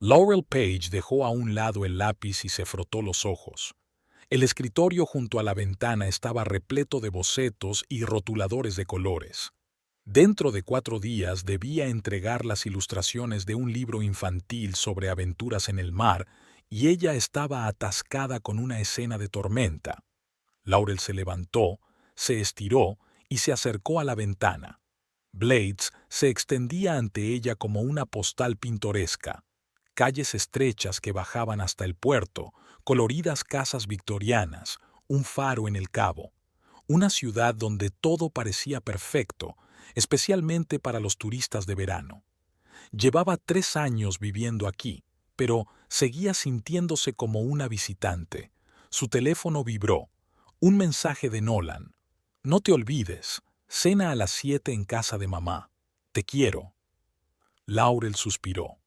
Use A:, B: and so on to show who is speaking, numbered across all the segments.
A: Laurel Page dejó a un lado el lápiz y se frotó los ojos. El escritorio junto a la ventana estaba repleto de bocetos y rotuladores de colores. Dentro de 4 días debía entregar las ilustraciones de un libro infantil sobre aventuras en el mar y ella estaba atascada con una escena de tormenta. Laurel se levantó, se estiró y se acercó a la ventana. Blades se extendía ante ella como una postal pintoresca. Calles estrechas que bajaban hasta el puerto, coloridas casas victorianas, un faro en el cabo. Una ciudad donde todo parecía perfecto, especialmente para los turistas de verano. Llevaba 3 años viviendo aquí, pero seguía sintiéndose como una visitante. Su teléfono vibró. Un mensaje de Nolan. No te olvides, cena a las 7 en casa de mamá. Te quiero. Laurel suspiró.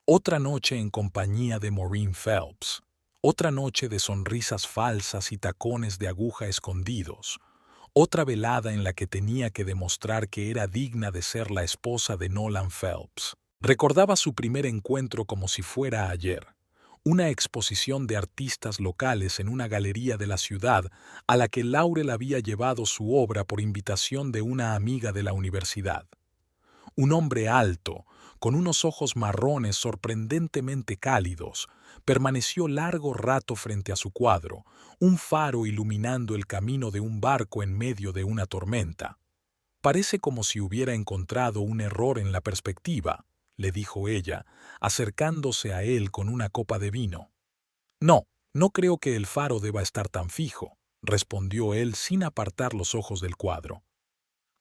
A: Otra noche en compañía de Maureen Phelps. Otra noche de sonrisas falsas y tacones de aguja escondidos. Otra velada en la que tenía que demostrar que era digna de ser la esposa de Nolan Phelps. Recordaba su primer encuentro como si fuera ayer. Una exposición de artistas locales en una galería de la ciudad a la que Laurel había llevado su obra por invitación de una amiga de la universidad. Un hombre alto, con unos ojos marrones sorprendentemente cálidos, permaneció largo rato frente a su cuadro, un faro iluminando el camino de un barco en medio de una tormenta. Parece como si hubiera encontrado un error en la perspectiva, le dijo ella, acercándose a él con una copa de vino. No, no creo que el faro deba estar tan fijo, respondió él sin apartar los ojos del cuadro.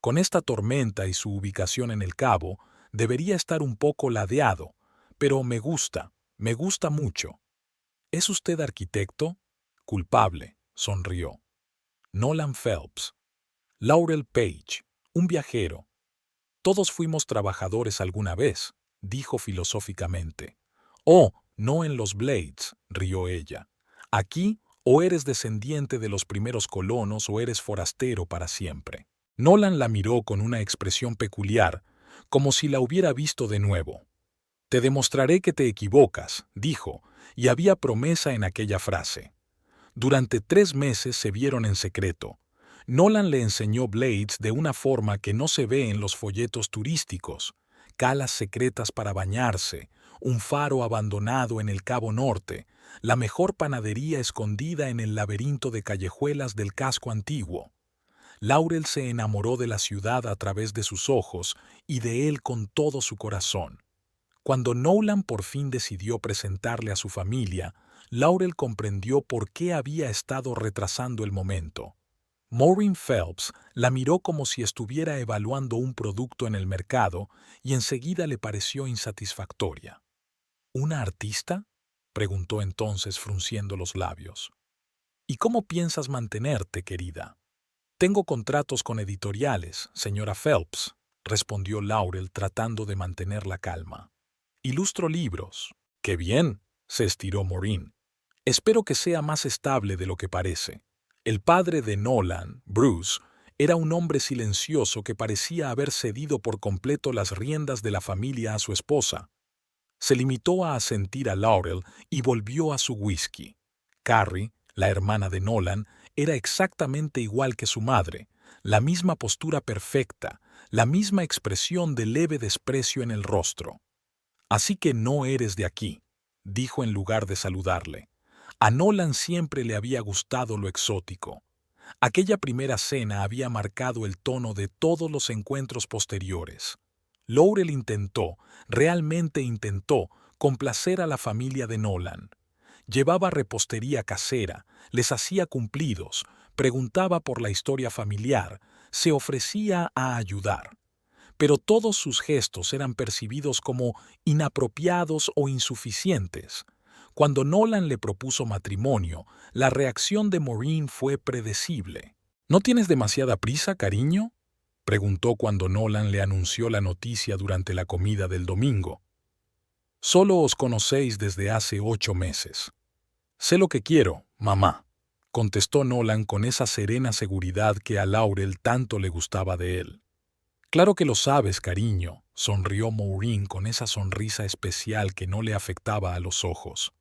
A: Con esta tormenta y su ubicación en el cabo, debería estar un poco ladeado, pero me gusta mucho. ¿Es usted arquitecto? Culpable, sonrió. Nolan Phelps. Laurel Page, un viajero. Todos fuimos trabajadores alguna vez, dijo filosóficamente. Oh, no en los Blades, rió ella. Aquí, o eres descendiente de los primeros colonos o eres forastero para siempre. Nolan la miró con una expresión peculiar, como si la hubiera visto de nuevo. Te demostraré que te equivocas, dijo, y había promesa en aquella frase. Durante 3 meses se vieron en secreto. Nolan le enseñó Blades de una forma que no se ve en los folletos turísticos, calas secretas para bañarse, un faro abandonado en el Cabo Norte, la mejor panadería escondida en el laberinto de callejuelas del casco antiguo. Laurel se enamoró de la ciudad a través de sus ojos y de él con todo su corazón. Cuando Nolan por fin decidió presentarle a su familia, Laurel comprendió por qué había estado retrasando el momento. Maureen Phelps la miró como si estuviera evaluando un producto en el mercado y enseguida le pareció insatisfactoria. ¿Una artista?, preguntó entonces frunciendo los labios. ¿Y cómo piensas mantenerte, querida? Tengo contratos con editoriales, señora Phelps, respondió Laurel tratando de mantener la calma. Ilustro libros. ¡Qué bien!, se estiró Maureen. Espero que sea más estable de lo que parece. El padre de Nolan, Bruce, era un hombre silencioso que parecía haber cedido por completo las riendas de la familia a su esposa. Se limitó a asentir a Laurel y volvió a su whisky. Carrie, la hermana de Nolan, era exactamente igual que su madre, la misma postura perfecta, la misma expresión de leve desprecio en el rostro. Así que no eres de aquí, dijo en lugar de saludarle. A Nolan siempre le había gustado lo exótico. Aquella primera cena había marcado el tono de todos los encuentros posteriores. Laurel realmente intentó, complacer a la familia de Nolan. Llevaba repostería casera, les hacía cumplidos, preguntaba por la historia familiar, se ofrecía a ayudar. Pero todos sus gestos eran percibidos como inapropiados o insuficientes. Cuando Nolan le propuso matrimonio, la reacción de Maureen fue predecible. ¿No tienes demasiada prisa, cariño?, preguntó cuando Nolan le anunció la noticia durante la comida del domingo. Solo os conocéis desde hace 8 meses. Sé lo que quiero, mamá, contestó Nolan con esa serena seguridad que a Laurel tanto le gustaba de él. Claro que lo sabes, cariño, sonrió Maureen con esa sonrisa especial que no le afectaba a los ojos.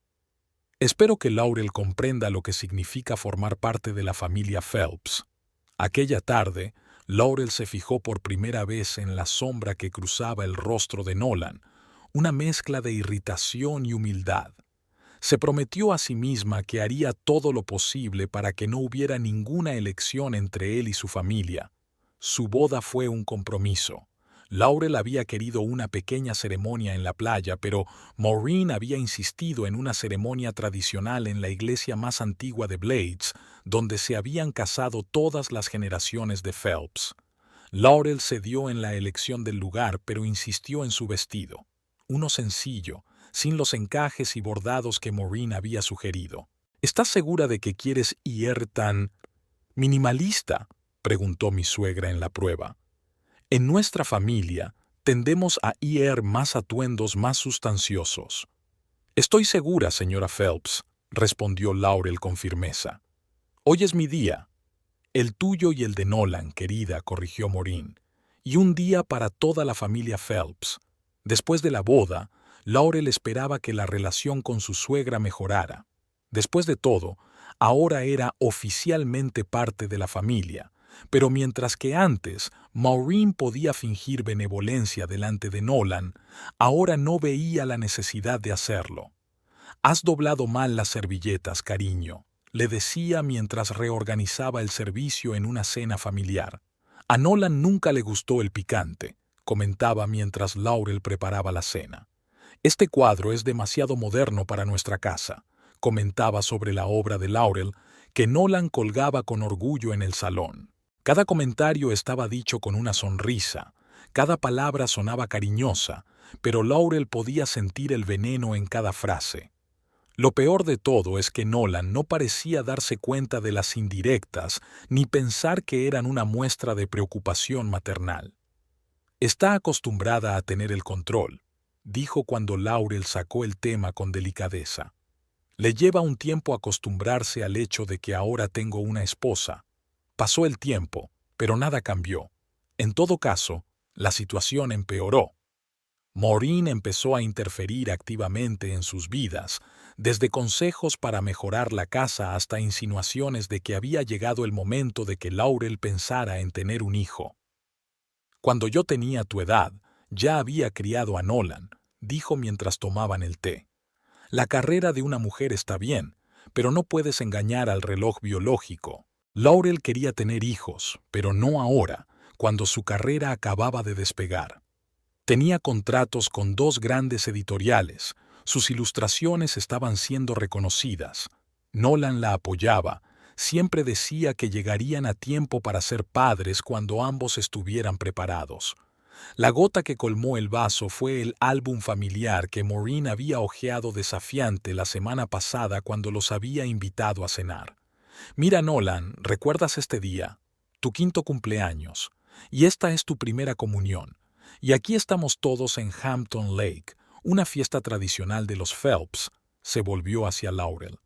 A: Espero que Laurel comprenda lo que significa formar parte de la familia Phelps. Aquella tarde, Laurel se fijó por primera vez en la sombra que cruzaba el rostro de Nolan, una mezcla de irritación y humildad. Se prometió a sí misma que haría todo lo posible para que no hubiera ninguna elección entre él y su familia. Su boda fue un compromiso. Laurel había querido una pequeña ceremonia en la playa, pero Maureen había insistido en una ceremonia tradicional en la iglesia más antigua de Blades, donde se habían casado todas las generaciones de Phelps. Laurel cedió en la elección del lugar, pero insistió en su vestido. Uno sencillo, sin los encajes y bordados que Maureen había sugerido. ¿Estás segura de que quieres ir tan minimalista?, preguntó mi suegra en la prueba. En nuestra familia tendemos a ir más atuendos más sustanciosos. Estoy segura, señora Phelps, respondió Laurel con firmeza. Hoy es mi día. El tuyo y el de Nolan, querida, corrigió Maureen, y un día para toda la familia Phelps. Después de la boda, Laurel esperaba que la relación con su suegra mejorara. Después de todo, ahora era oficialmente parte de la familia, pero mientras que antes Maureen podía fingir benevolencia delante de Nolan, ahora no veía la necesidad de hacerlo. «Has doblado mal las servilletas, cariño», le decía mientras reorganizaba el servicio en una cena familiar. A Nolan nunca le gustó el picante, comentaba mientras Laurel preparaba la cena. Este cuadro es demasiado moderno para nuestra casa, comentaba sobre la obra de Laurel, que Nolan colgaba con orgullo en el salón. Cada comentario estaba dicho con una sonrisa, cada palabra sonaba cariñosa, pero Laurel podía sentir el veneno en cada frase. Lo peor de todo es que Nolan no parecía darse cuenta de las indirectas ni pensar que eran una muestra de preocupación maternal. Está acostumbrada a tener el control, dijo cuando Laurel sacó el tema con delicadeza. Le lleva un tiempo acostumbrarse al hecho de que ahora tengo una esposa. Pasó el tiempo, pero nada cambió. En todo caso, la situación empeoró. Maureen empezó a interferir activamente en sus vidas, desde consejos para mejorar la casa hasta insinuaciones de que había llegado el momento de que Laurel pensara en tener un hijo. Cuando yo tenía tu edad, ya había criado a Nolan, dijo mientras tomaban el té. La carrera de una mujer está bien, pero no puedes engañar al reloj biológico. Laurel quería tener hijos, pero no ahora, cuando su carrera acababa de despegar. Tenía contratos con 2 grandes editoriales, sus ilustraciones estaban siendo reconocidas. Nolan la apoyaba, siempre decía que llegarían a tiempo para ser padres cuando ambos estuvieran preparados. La gota que colmó el vaso fue el álbum familiar que Maureen había hojeado desafiante la semana pasada cuando los había invitado a cenar. «Mira, Nolan, ¿recuerdas este día? Tu 5º cumpleaños. Y esta es tu primera comunión. Y aquí estamos todos en Hampton Lake, una fiesta tradicional de los Phelps», se volvió hacia Laurel.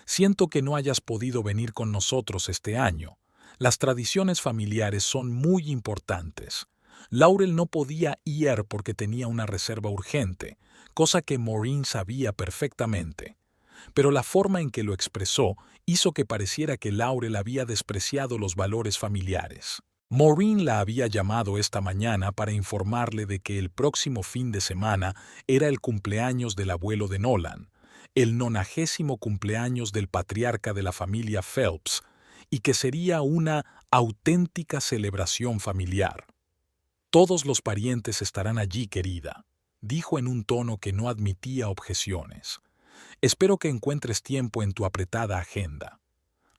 A: «Siento que no hayas podido venir con nosotros este año. Las tradiciones familiares son muy importantes». Laurel no podía ir porque tenía una reserva urgente, cosa que Maureen sabía perfectamente. Pero la forma en que lo expresó hizo que pareciera que Laurel había despreciado los valores familiares. Maureen la había llamado esta mañana para informarle de que el próximo fin de semana era el cumpleaños del abuelo de Nolan, el 90º cumpleaños del patriarca de la familia Phelps, y que sería una auténtica celebración familiar. «Todos los parientes estarán allí, querida», dijo en un tono que no admitía objeciones. «Espero que encuentres tiempo en tu apretada agenda».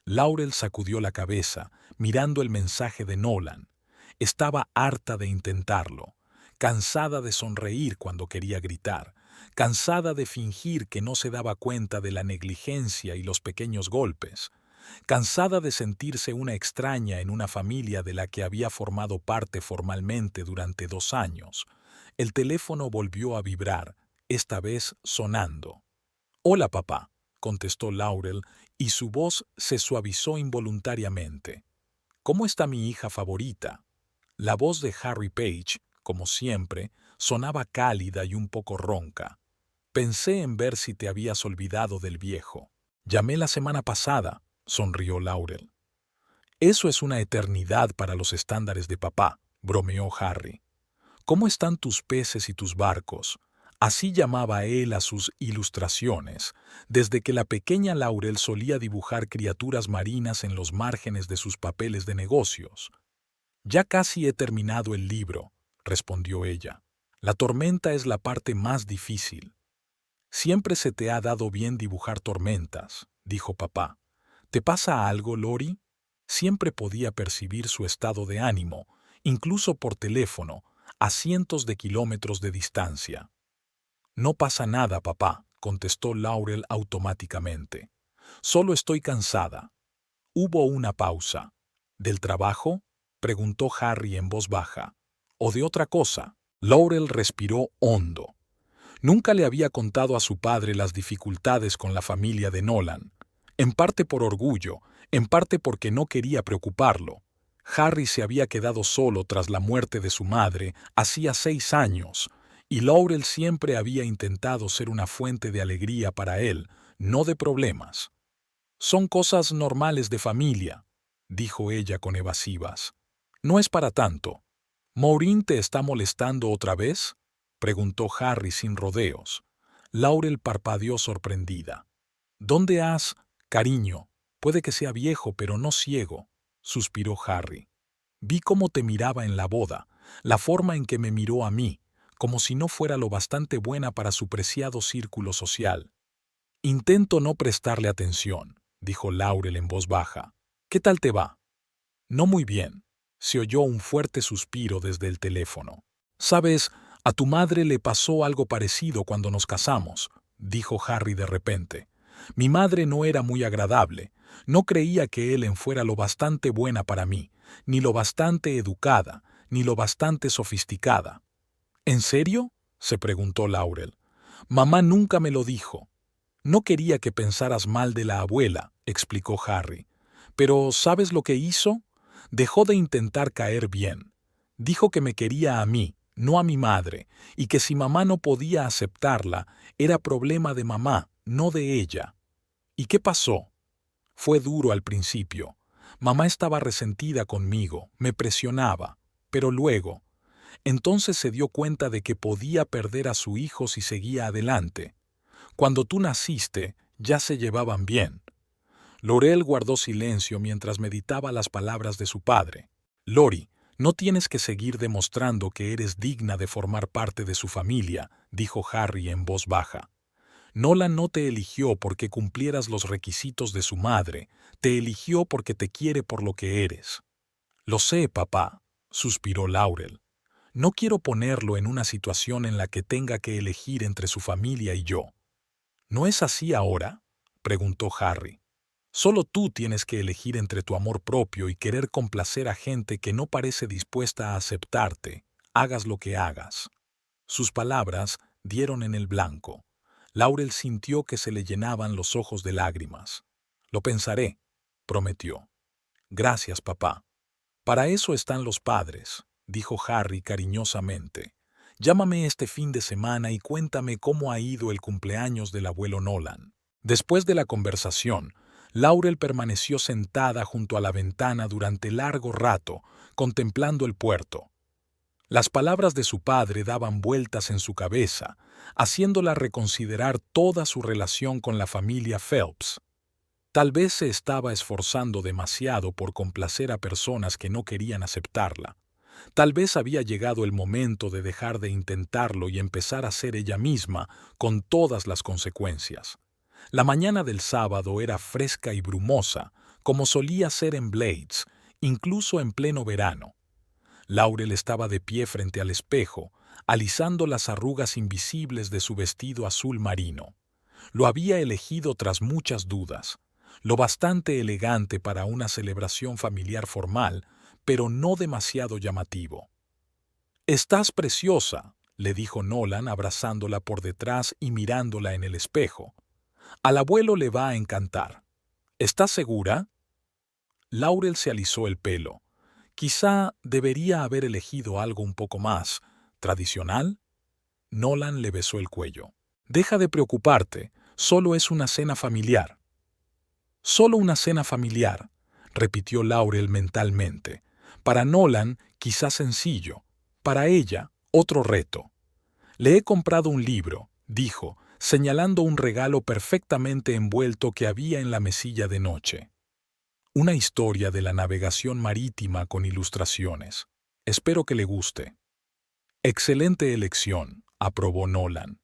A: Laurel sacudió la cabeza, mirando el mensaje de Nolan. Estaba harta de intentarlo, cansada de sonreír cuando quería gritar, cansada de fingir que no se daba cuenta de la negligencia y los pequeños golpes, cansada de sentirse una extraña en una familia de la que había formado parte formalmente durante 2 años. El teléfono volvió a vibrar, esta vez sonando. «Hola, papá», contestó Laurel, y su voz se suavizó involuntariamente. «¿Cómo está mi hija favorita?» La voz de Harry Page, como siempre, Sonaba cálida y un poco ronca. Pensé en ver si te habías olvidado del viejo. Llamé la semana pasada, sonrió Laurel. Eso es una eternidad para los estándares de papá, bromeó Harry. ¿Cómo están tus peces y tus barcos? Así llamaba él a sus ilustraciones, desde que la pequeña Laurel solía dibujar criaturas marinas en los márgenes de sus papeles de negocios. Ya casi he terminado el libro, respondió ella. La tormenta es la parte más difícil. Siempre se te ha dado bien dibujar tormentas, dijo papá. ¿Te pasa algo, Lori? Siempre podía percibir su estado de ánimo, incluso por teléfono, a cientos de kilómetros de distancia. No pasa nada, papá, contestó Laurel automáticamente. Solo estoy cansada. Hubo una pausa. ¿Del trabajo?, preguntó Harry en voz baja. ¿O de otra cosa? Laurel respiró hondo. Nunca le había contado a su padre las dificultades con la familia de Nolan, en parte por orgullo, en parte porque no quería preocuparlo. Harry se había quedado solo tras la muerte de su madre hacía 6 años, y Laurel siempre había intentado ser una fuente de alegría para él, no de problemas. Son cosas normales de familia, dijo ella con evasivas. No es para tanto. ¿Maureen te está molestando otra vez?, preguntó Harry sin rodeos. Laurel parpadeó sorprendida. ¿Dónde has, cariño? Puede que sea viejo, pero no ciego, suspiró Harry. Vi cómo te miraba en la boda, la forma en que me miró a mí, como si no fuera lo bastante buena para su preciado círculo social. Intento no prestarle atención, dijo Laurel en voz baja. ¿Qué tal te va? No muy bien. Se oyó un fuerte suspiro desde el teléfono. Sabes, a tu madre le pasó algo parecido cuando nos casamos, dijo Harry de repente. Mi madre no era muy agradable. No creía que Ellen fuera lo bastante buena para mí, ni lo bastante educada, ni lo bastante sofisticada. ¿En serio?, se preguntó Laurel. Mamá nunca me lo dijo. No quería que pensaras mal de la abuela, explicó Harry. Pero ¿sabes lo que hizo? Dejó de intentar caer bien. Dijo que me quería a mí, no a mi madre, y que si mamá no podía aceptarla, era problema de mamá, no de ella. ¿Y qué pasó? Fue duro al principio. Mamá estaba resentida conmigo, me presionaba, pero luego, entonces se dio cuenta de que podía perder a su hijo si seguía adelante. Cuando tú naciste, ya se llevaban bien. Laurel guardó silencio mientras meditaba las palabras de su padre. Lori, no tienes que seguir demostrando que eres digna de formar parte de su familia, dijo Harry en voz baja. Nolan no te eligió porque cumplieras los requisitos de su madre, te eligió porque te quiere por lo que eres. Lo sé, papá, suspiró Laurel. No quiero ponerlo en una situación en la que tenga que elegir entre su familia y yo. ¿No es así ahora?, preguntó Harry. Solo tú tienes que elegir entre tu amor propio y querer complacer a gente que no parece dispuesta a aceptarte, hagas lo que hagas. Sus palabras dieron en el blanco. Laurel sintió que se le llenaban los ojos de lágrimas. Lo pensaré, prometió. Gracias, papá. Para eso están los padres, dijo Harry cariñosamente. Llámame este fin de semana y cuéntame cómo ha ido el cumpleaños del abuelo Nolan. Después de la conversación, Laurel permaneció sentada junto a la ventana durante largo rato, contemplando el puerto. Las palabras de su padre daban vueltas en su cabeza, haciéndola reconsiderar toda su relación con la familia Phelps. Tal vez se estaba esforzando demasiado por complacer a personas que no querían aceptarla. Tal vez había llegado el momento de dejar de intentarlo y empezar a ser ella misma, con todas las consecuencias. La mañana del sábado era fresca y brumosa, como solía ser en Blades, incluso en pleno verano. Laurel estaba de pie frente al espejo, alisando las arrugas invisibles de su vestido azul marino. Lo había elegido tras muchas dudas, lo bastante elegante para una celebración familiar formal, pero no demasiado llamativo. «Estás preciosa», le dijo Nolan abrazándola por detrás y mirándola en el espejo. «Al abuelo le va a encantar. ¿Estás segura?» Laurel se alisó el pelo. Quizá debería haber elegido algo un poco más tradicional, Nolan le besó el cuello. Deja de preocuparte, solo es una cena familiar. Solo una cena familiar, repitió Laurel mentalmente. Para Nolan, quizás sencillo. Para ella, otro reto. Le he comprado un libro, dijo, señalando un regalo perfectamente envuelto que había en la mesilla de noche. Una historia de la navegación marítima con ilustraciones. Espero que le guste. Excelente elección, aprobó Nolan.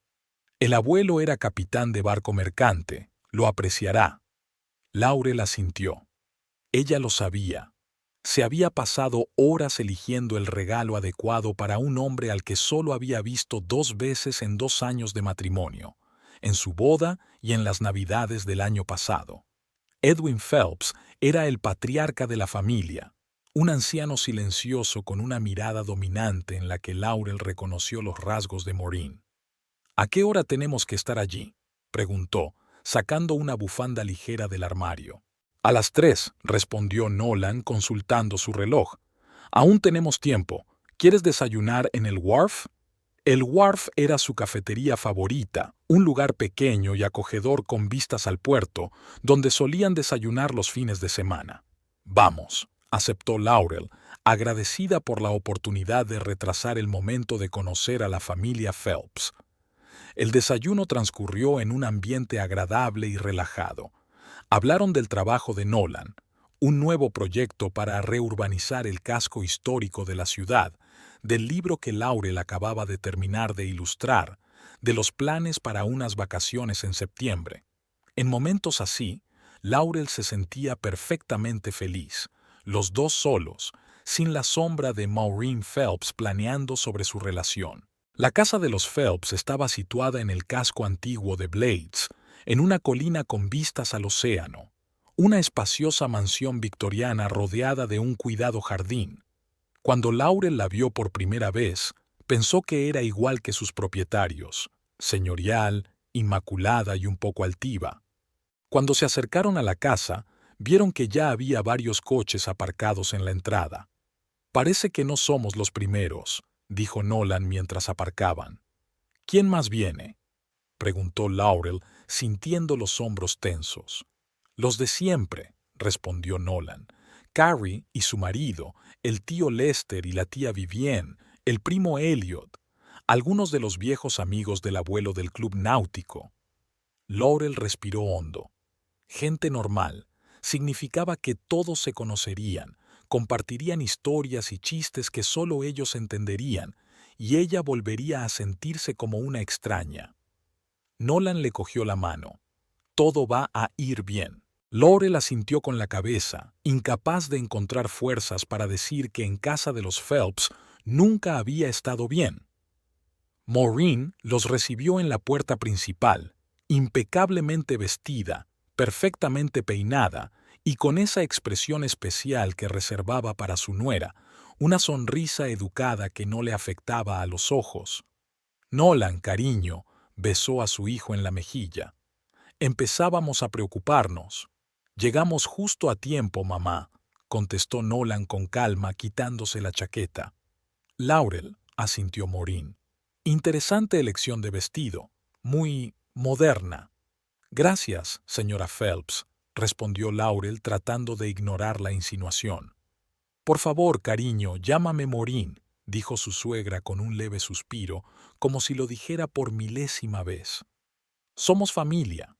A: El abuelo era capitán de barco mercante, lo apreciará. Laurel asintió. Ella lo sabía. Se había pasado horas eligiendo el regalo adecuado para un hombre al que solo había visto 2 veces en 2 años de matrimonio, en su boda y en las Navidades del año pasado. Edwin Phelps era el patriarca de la familia, un anciano silencioso con una mirada dominante en la que Laurel reconoció los rasgos de Maureen. ¿A qué hora tenemos que estar allí?, preguntó, sacando una bufanda ligera del armario. A las 3, respondió Nolan consultando su reloj. Aún tenemos tiempo. ¿Quieres desayunar en el Wharf? El Wharf era su cafetería favorita, un lugar pequeño y acogedor con vistas al puerto, donde solían desayunar los fines de semana. Vamos, aceptó Laurel, agradecida por la oportunidad de retrasar el momento de conocer a la familia Phelps. El desayuno transcurrió en un ambiente agradable y relajado. Hablaron del trabajo de Nolan, un nuevo proyecto para reurbanizar el casco histórico de la ciudad, del libro que Laurel acababa de terminar de ilustrar, de los planes para unas vacaciones en septiembre. En momentos así, Laurel se sentía perfectamente feliz, los dos solos, sin la sombra de Maureen Phelps planeando sobre su relación. La casa de los Phelps estaba situada en el casco antiguo de Blades, en una colina con vistas al océano, una espaciosa mansión victoriana rodeada de un cuidado jardín. Cuando Laurel la vio por primera vez, pensó que era igual que sus propietarios, señorial, inmaculada y un poco altiva. Cuando se acercaron a la casa, vieron que ya había varios coches aparcados en la entrada. «Parece que no somos los primeros», dijo Nolan mientras aparcaban. «¿Quién más viene?», preguntó Laurel, sintiendo los hombros tensos. «Los de siempre», respondió Nolan. «Carrie y su marido, el tío Lester y la tía Vivienne, el primo Elliot, algunos de los viejos amigos del abuelo del club náutico». Laurel respiró hondo. Gente normal. Significaba que todos se conocerían, compartirían historias y chistes que solo ellos entenderían, y ella volvería a sentirse como una extraña. Nolan le cogió la mano. «Todo va a ir bien». Laurel asintió con la cabeza, incapaz de encontrar fuerzas para decir que en casa de los Phelps nunca había estado bien. Maureen los recibió en la puerta principal, impecablemente vestida, perfectamente peinada, y con esa expresión especial que reservaba para su nuera, una sonrisa educada que no le afectaba a los ojos. «Nolan, cariño», besó a su hijo en la mejilla. «Empezábamos a preocuparnos». «Llegamos justo a tiempo, mamá», contestó Nolan con calma, quitándose la chaqueta. «Laurel», asintió Maureen. «Interesante elección de vestido, muy moderna». «Gracias, señora Phelps», respondió Laurel tratando de ignorar la insinuación. «Por favor, cariño, llámame Maureen», dijo su suegra con un leve suspiro, como si lo dijera por milésima vez. «Somos familia».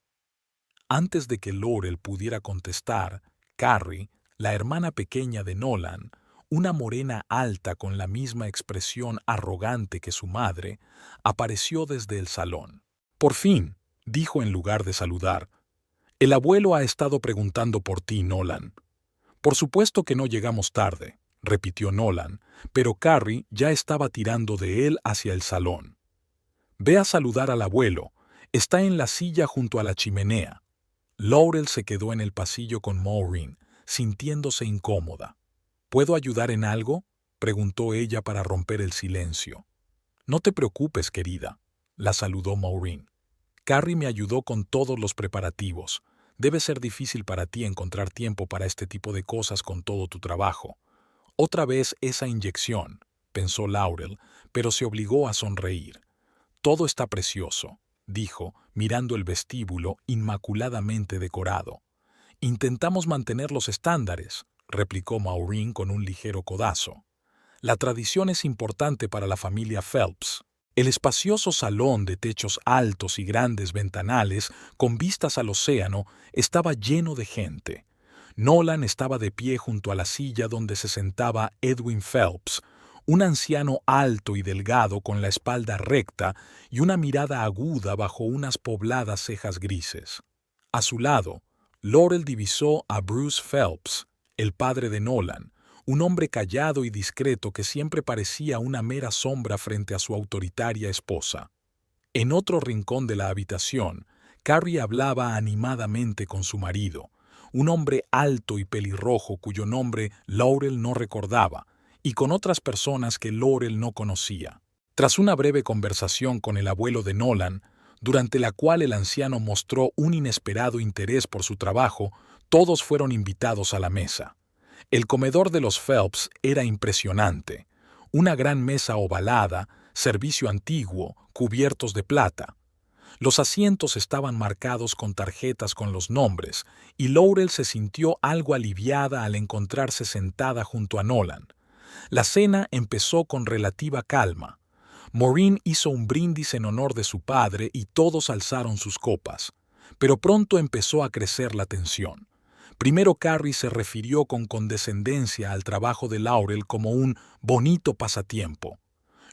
A: Antes de que Laurel pudiera contestar, Carrie, la hermana pequeña de Nolan, una morena alta con la misma expresión arrogante que su madre, apareció desde el salón. «Por fin», dijo en lugar de saludar. «El abuelo ha estado preguntando por ti, Nolan». «Por supuesto que no llegamos tarde», repitió Nolan, pero Carrie ya estaba tirando de él hacia el salón. «Ve a saludar al abuelo. Está en la silla junto a la chimenea». Laurel se quedó en el pasillo con Maureen, sintiéndose incómoda. «¿Puedo ayudar en algo?», preguntó ella para romper el silencio. «No te preocupes, querida», la saludó Maureen. «Carrie me ayudó con todos los preparativos. Debe ser difícil para ti encontrar tiempo para este tipo de cosas con todo tu trabajo». «Otra vez esa inyección», pensó Laurel, pero se obligó a sonreír. Todo está precioso, dijo, mirando el vestíbulo inmaculadamente decorado. Intentamos mantener los estándares, replicó Maureen con un ligero codazo. La tradición es importante para la familia Phelps. El espacioso salón de techos altos y grandes ventanales con vistas al océano estaba lleno de gente. Nolan estaba de pie junto a la silla donde se sentaba Edwin Phelps, un anciano alto y delgado con la espalda recta y una mirada aguda bajo unas pobladas cejas grises. A su lado, Laurel divisó a Bruce Phelps, el padre de Nolan, un hombre callado y discreto que siempre parecía una mera sombra frente a su autoritaria esposa. En otro rincón de la habitación, Carrie hablaba animadamente con su marido, un hombre alto y pelirrojo cuyo nombre Laurel no recordaba, y con otras personas que Laurel no conocía. Tras una breve conversación con el abuelo de Nolan, durante la cual el anciano mostró un inesperado interés por su trabajo, todos fueron invitados a la mesa. El comedor de los Phelps era impresionante. Una gran mesa ovalada, servicio antiguo, cubiertos de plata. Los asientos estaban marcados con tarjetas con los nombres, y Laurel se sintió algo aliviada al encontrarse sentada junto a Nolan. La cena empezó con relativa calma. Maureen hizo un brindis en honor de su padre y todos alzaron sus copas. Pero pronto empezó a crecer la tensión. Primero Carrie se refirió con condescendencia al trabajo de Laurel como un bonito pasatiempo.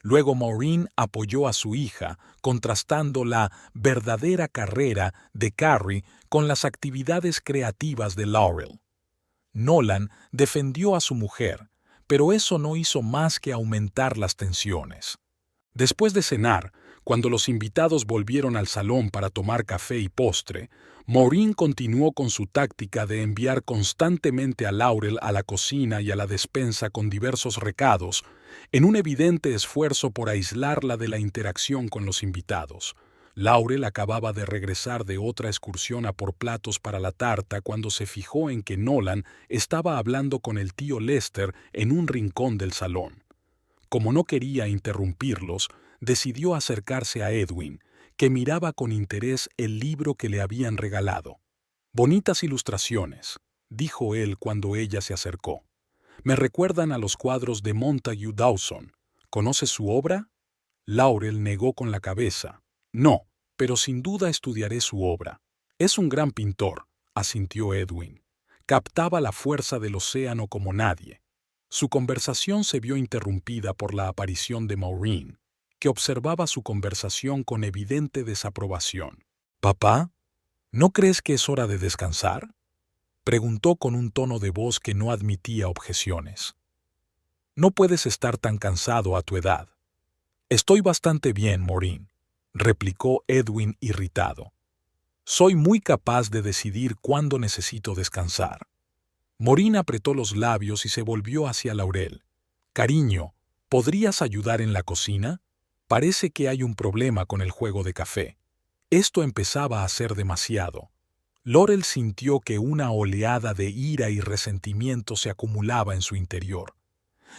A: Luego Maureen apoyó a su hija, contrastando la verdadera carrera de Carrie con las actividades creativas de Laurel. Nolan defendió a su mujer, pero eso no hizo más que aumentar las tensiones. Después de cenar, cuando los invitados volvieron al salón para tomar café y postre, Maureen continuó con su táctica de enviar constantemente a Laurel a la cocina y a la despensa con diversos recados, en un evidente esfuerzo por aislarla de la interacción con los invitados. Laurel acababa de regresar de otra excursión a por platos para la tarta cuando se fijó en que Nolan estaba hablando con el tío Lester en un rincón del salón. Como no quería interrumpirlos, decidió acercarse a Edwin, que miraba con interés el libro que le habían regalado. «Bonitas ilustraciones», dijo él cuando ella se acercó. «Me recuerdan a los cuadros de Montague Dawson. ¿Conoces su obra?» Laurel negó con la cabeza. «No, pero sin duda estudiaré su obra. Es un gran pintor», asintió Edwin. Captaba la fuerza del océano como nadie. Su conversación se vio interrumpida por la aparición de Maureen, que observaba su conversación con evidente desaprobación. «Papá, ¿no crees que es hora de descansar?», preguntó con un tono de voz que no admitía objeciones. «No puedes estar tan cansado a tu edad». «Estoy bastante bien, Maureen», replicó Edwin irritado. «Soy muy capaz de decidir cuándo necesito descansar». Maureen apretó los labios y se volvió hacia Laurel. «Cariño, ¿podrías ayudar en la cocina? Parece que hay un problema con el juego de café». Esto empezaba a ser demasiado. Laurel sintió que una oleada de ira y resentimiento se acumulaba en su interior.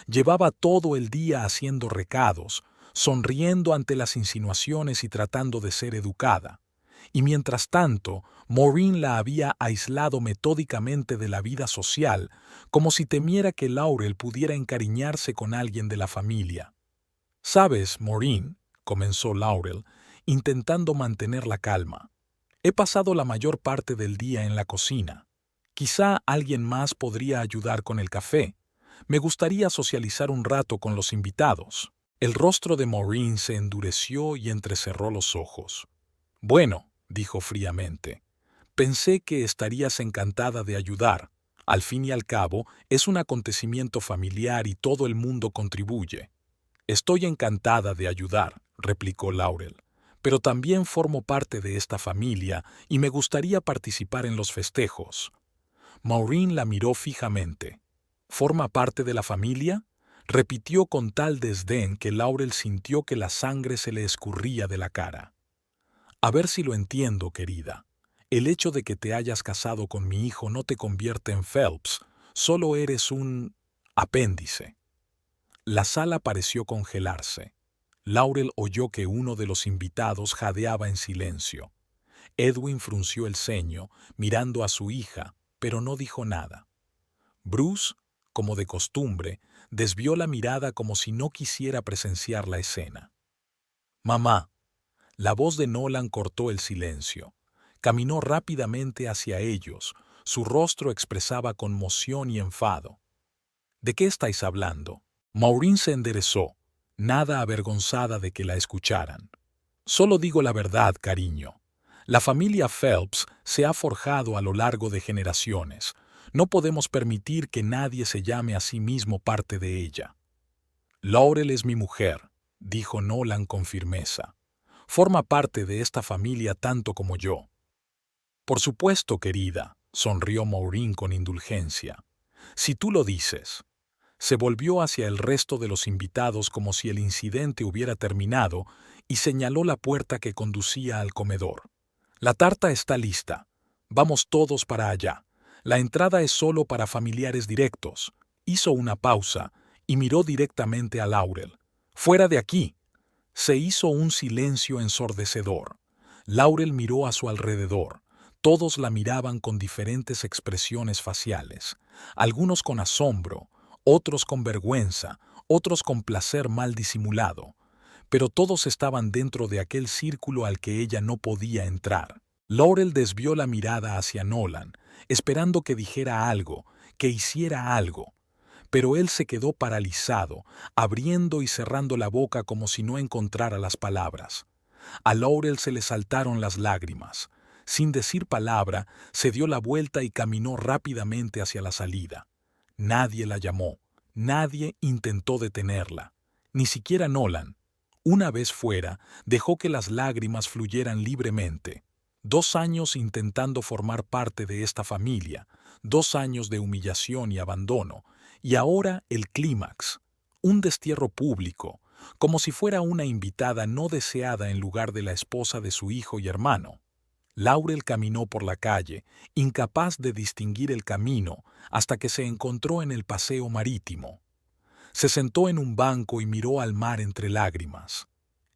A: Llevaba todo el día haciendo recados, sonriendo ante las insinuaciones y tratando de ser educada. Y mientras tanto, Maureen la había aislado metódicamente de la vida social, como si temiera que Laurel pudiera encariñarse con alguien de la familia. «Sabes, Maureen», comenzó Laurel, intentando mantener la calma, «he pasado la mayor parte del día en la cocina. Quizá alguien más podría ayudar con el café. Me gustaría socializar un rato con los invitados». El rostro de Maureen se endureció y entrecerró los ojos. «Bueno», dijo fríamente, «pensé que estarías encantada de ayudar. Al fin y al cabo, es un acontecimiento familiar y todo el mundo contribuye». «Estoy encantada de ayudar», replicó Laurel, «pero también formo parte de esta familia y me gustaría participar en los festejos». Maureen la miró fijamente. «¿Forma parte de la familia?», repitió con tal desdén que Laurel sintió que la sangre se le escurría de la cara. «A ver si lo entiendo, querida. El hecho de que te hayas casado con mi hijo no te convierte en Phelps, solo eres un apéndice». La sala pareció congelarse. Laurel oyó que uno de los invitados jadeaba en silencio. Edwin frunció el ceño, mirando a su hija, pero no dijo nada. Bruce, como de costumbre, desvió la mirada como si no quisiera presenciar la escena. «Mamá». La voz de Nolan cortó el silencio. Caminó rápidamente hacia ellos. Su rostro expresaba conmoción y enfado. «¿De qué estáis hablando?». Maureen se enderezó, nada avergonzada de que la escucharan. «Solo digo la verdad, cariño. La familia Phelps se ha forjado a lo largo de generaciones. No podemos permitir que nadie se llame a sí mismo parte de ella». «Laurel es mi mujer», dijo Nolan con firmeza. «Forma parte de esta familia tanto como yo». «Por supuesto, querida», sonrió Maureen con indulgencia. «Si tú lo dices». Se volvió hacia el resto de los invitados como si el incidente hubiera terminado y señaló la puerta que conducía al comedor. «La tarta está lista. Vamos todos para allá. La entrada es solo para familiares directos». Hizo una pausa y miró directamente a Laurel. «¡Fuera de aquí!». Se hizo un silencio ensordecedor. Laurel miró a su alrededor. Todos la miraban con diferentes expresiones faciales, algunos con asombro, otros con vergüenza, otros con placer mal disimulado. Pero todos estaban dentro de aquel círculo al que ella no podía entrar. Laurel desvió la mirada hacia Nolan, esperando que dijera algo, que hiciera algo. Pero él se quedó paralizado, abriendo y cerrando la boca como si no encontrara las palabras. A Laurel se le saltaron las lágrimas. Sin decir palabra, se dio la vuelta y caminó rápidamente hacia la salida. Nadie la llamó, nadie intentó detenerla, ni siquiera Nolan. Una vez fuera, dejó que las lágrimas fluyeran libremente. 2 años intentando formar parte de esta familia, 2 años de humillación y abandono, y ahora el clímax, un destierro público, como si fuera una invitada no deseada en lugar de la esposa de su hijo y hermano. Laurel caminó por la calle, incapaz de distinguir el camino, hasta que se encontró en el paseo marítimo. Se sentó en un banco y miró al mar entre lágrimas.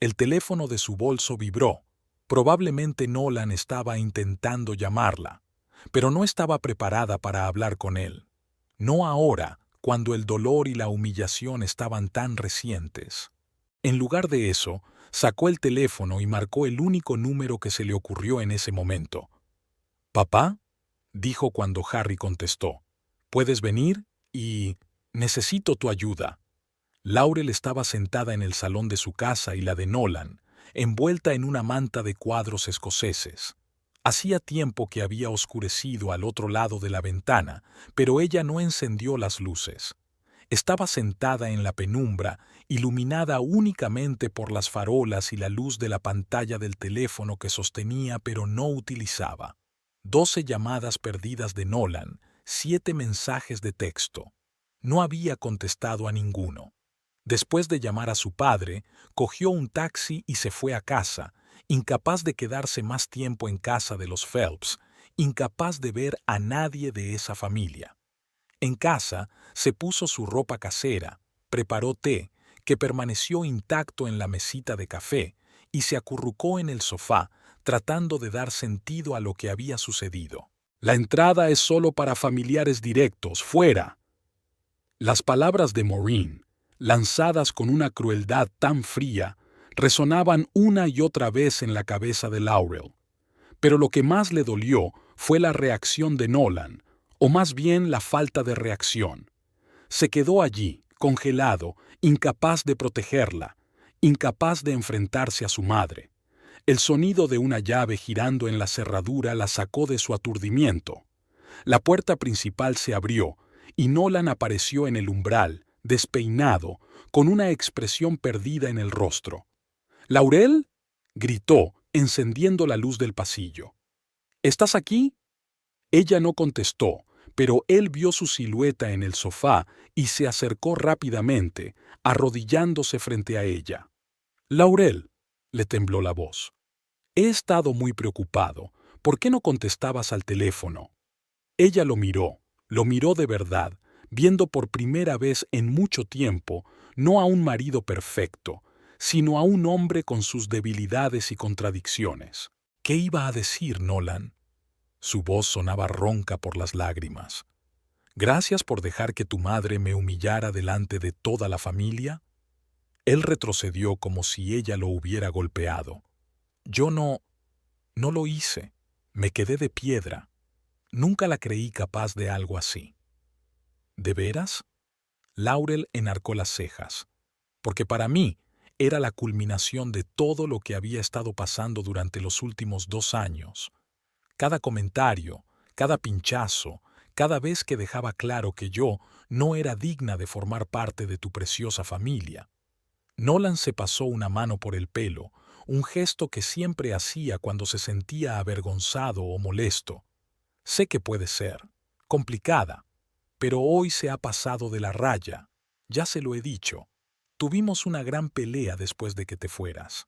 A: El teléfono de su bolso vibró. Probablemente Nolan estaba intentando llamarla, pero no estaba preparada para hablar con él. No ahora, cuando el dolor y la humillación estaban tan recientes. En lugar de eso, sacó el teléfono y marcó el único número que se le ocurrió en ese momento. «¿Papá?», dijo cuando Harry contestó. «¿Puedes venir? Y necesito tu ayuda». Laurel estaba sentada en el salón de su casa y la de Nolan, envuelta en una manta de cuadros escoceses. Hacía tiempo que había oscurecido al otro lado de la ventana, pero ella no encendió las luces. Estaba sentada en la penumbra, iluminada únicamente por las farolas y la luz de la pantalla del teléfono que sostenía pero no utilizaba. 12 llamadas perdidas de Nolan, 7 mensajes de texto. No había contestado a ninguno. Después de llamar a su padre, cogió un taxi y se fue a casa, incapaz de quedarse más tiempo en casa de los Phelps, incapaz de ver a nadie de esa familia. En casa, se puso su ropa casera, preparó té, que permaneció intacto en la mesita de café, y se acurrucó en el sofá, tratando de dar sentido a lo que había sucedido. «La entrada es solo para familiares directos, fuera». Las palabras de Maureen, lanzadas con una crueldad tan fría, resonaban una y otra vez en la cabeza de Laurel. Pero lo que más le dolió fue la reacción de Nolan, o más bien la falta de reacción. Se quedó allí, congelado, incapaz de protegerla, incapaz de enfrentarse a su madre. El sonido de una llave girando en la cerradura la sacó de su aturdimiento. La puerta principal se abrió y Nolan apareció en el umbral, despeinado, con una expresión perdida en el rostro. «¿Laurel?», gritó, encendiendo la luz del pasillo. «¿Estás aquí?». Ella no contestó, pero él vio su silueta en el sofá y se acercó rápidamente, arrodillándose frente a ella. «Laurel», le tembló la voz. «He estado muy preocupado. ¿Por qué no contestabas al teléfono?». Ella lo miró de verdad, viendo por primera vez en mucho tiempo, no a un marido perfecto, sino a un hombre con sus debilidades y contradicciones. ¿Qué iba a decir Nolan? Su voz sonaba ronca por las lágrimas. ¿Gracias por dejar que tu madre me humillara delante de toda la familia? Él retrocedió como si ella lo hubiera golpeado. Yo no lo hice. Me quedé de piedra. Nunca la creí capaz de algo así. ¿De veras? Laurel enarcó las cejas, porque para mí era la culminación de todo lo que había estado pasando durante los últimos 2 años. Cada comentario, cada pinchazo, cada vez que dejaba claro que yo no era digna de formar parte de tu preciosa familia. Nolan se pasó una mano por el pelo, un gesto que siempre hacía cuando se sentía avergonzado o molesto. Sé que puede ser complicada, pero hoy se ha pasado de la raya. Ya se lo he dicho. Tuvimos una gran pelea después de que te fueras.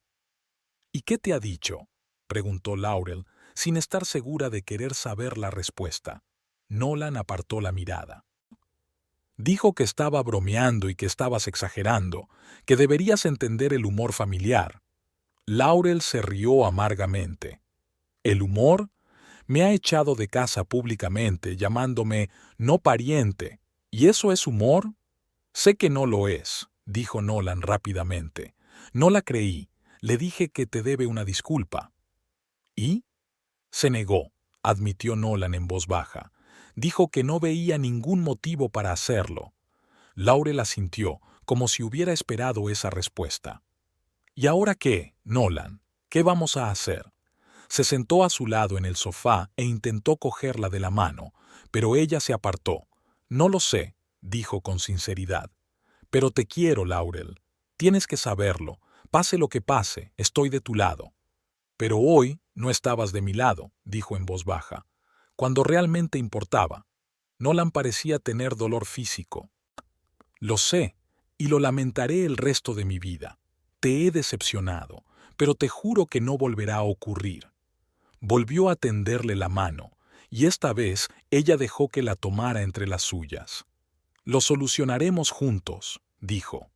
A: ¿Y qué te ha dicho?, preguntó Laurel, sin estar segura de querer saber la respuesta. Nolan apartó la mirada. Dijo que estaba bromeando y que estabas exagerando, que deberías entender el humor familiar. Laurel se rió amargamente. ¿El humor? Me ha echado de casa públicamente, llamándome no pariente. ¿Y eso es humor? Sé que no lo es, dijo Nolan rápidamente. No la creí. Le dije que te debe una disculpa. ¿Y? Se negó, admitió Nolan en voz baja. Dijo que no veía ningún motivo para hacerlo. Laurel asintió, como si hubiera esperado esa respuesta. ¿Y ahora qué, Nolan? ¿Qué vamos a hacer? Se sentó a su lado en el sofá e intentó cogerla de la mano, pero ella se apartó. No lo sé, dijo con sinceridad. Pero te quiero, Laurel. Tienes que saberlo. Pase lo que pase, estoy de tu lado. Pero hoy no estabas de mi lado, dijo en voz baja. Cuando realmente importaba. Nolan parecía tener dolor físico. Lo sé, y lo lamentaré el resto de mi vida. Te he decepcionado, pero te juro que no volverá a ocurrir. Volvió a tenderle la mano, y esta vez ella dejó que la tomara entre las suyas. Lo solucionaremos juntos, dijo.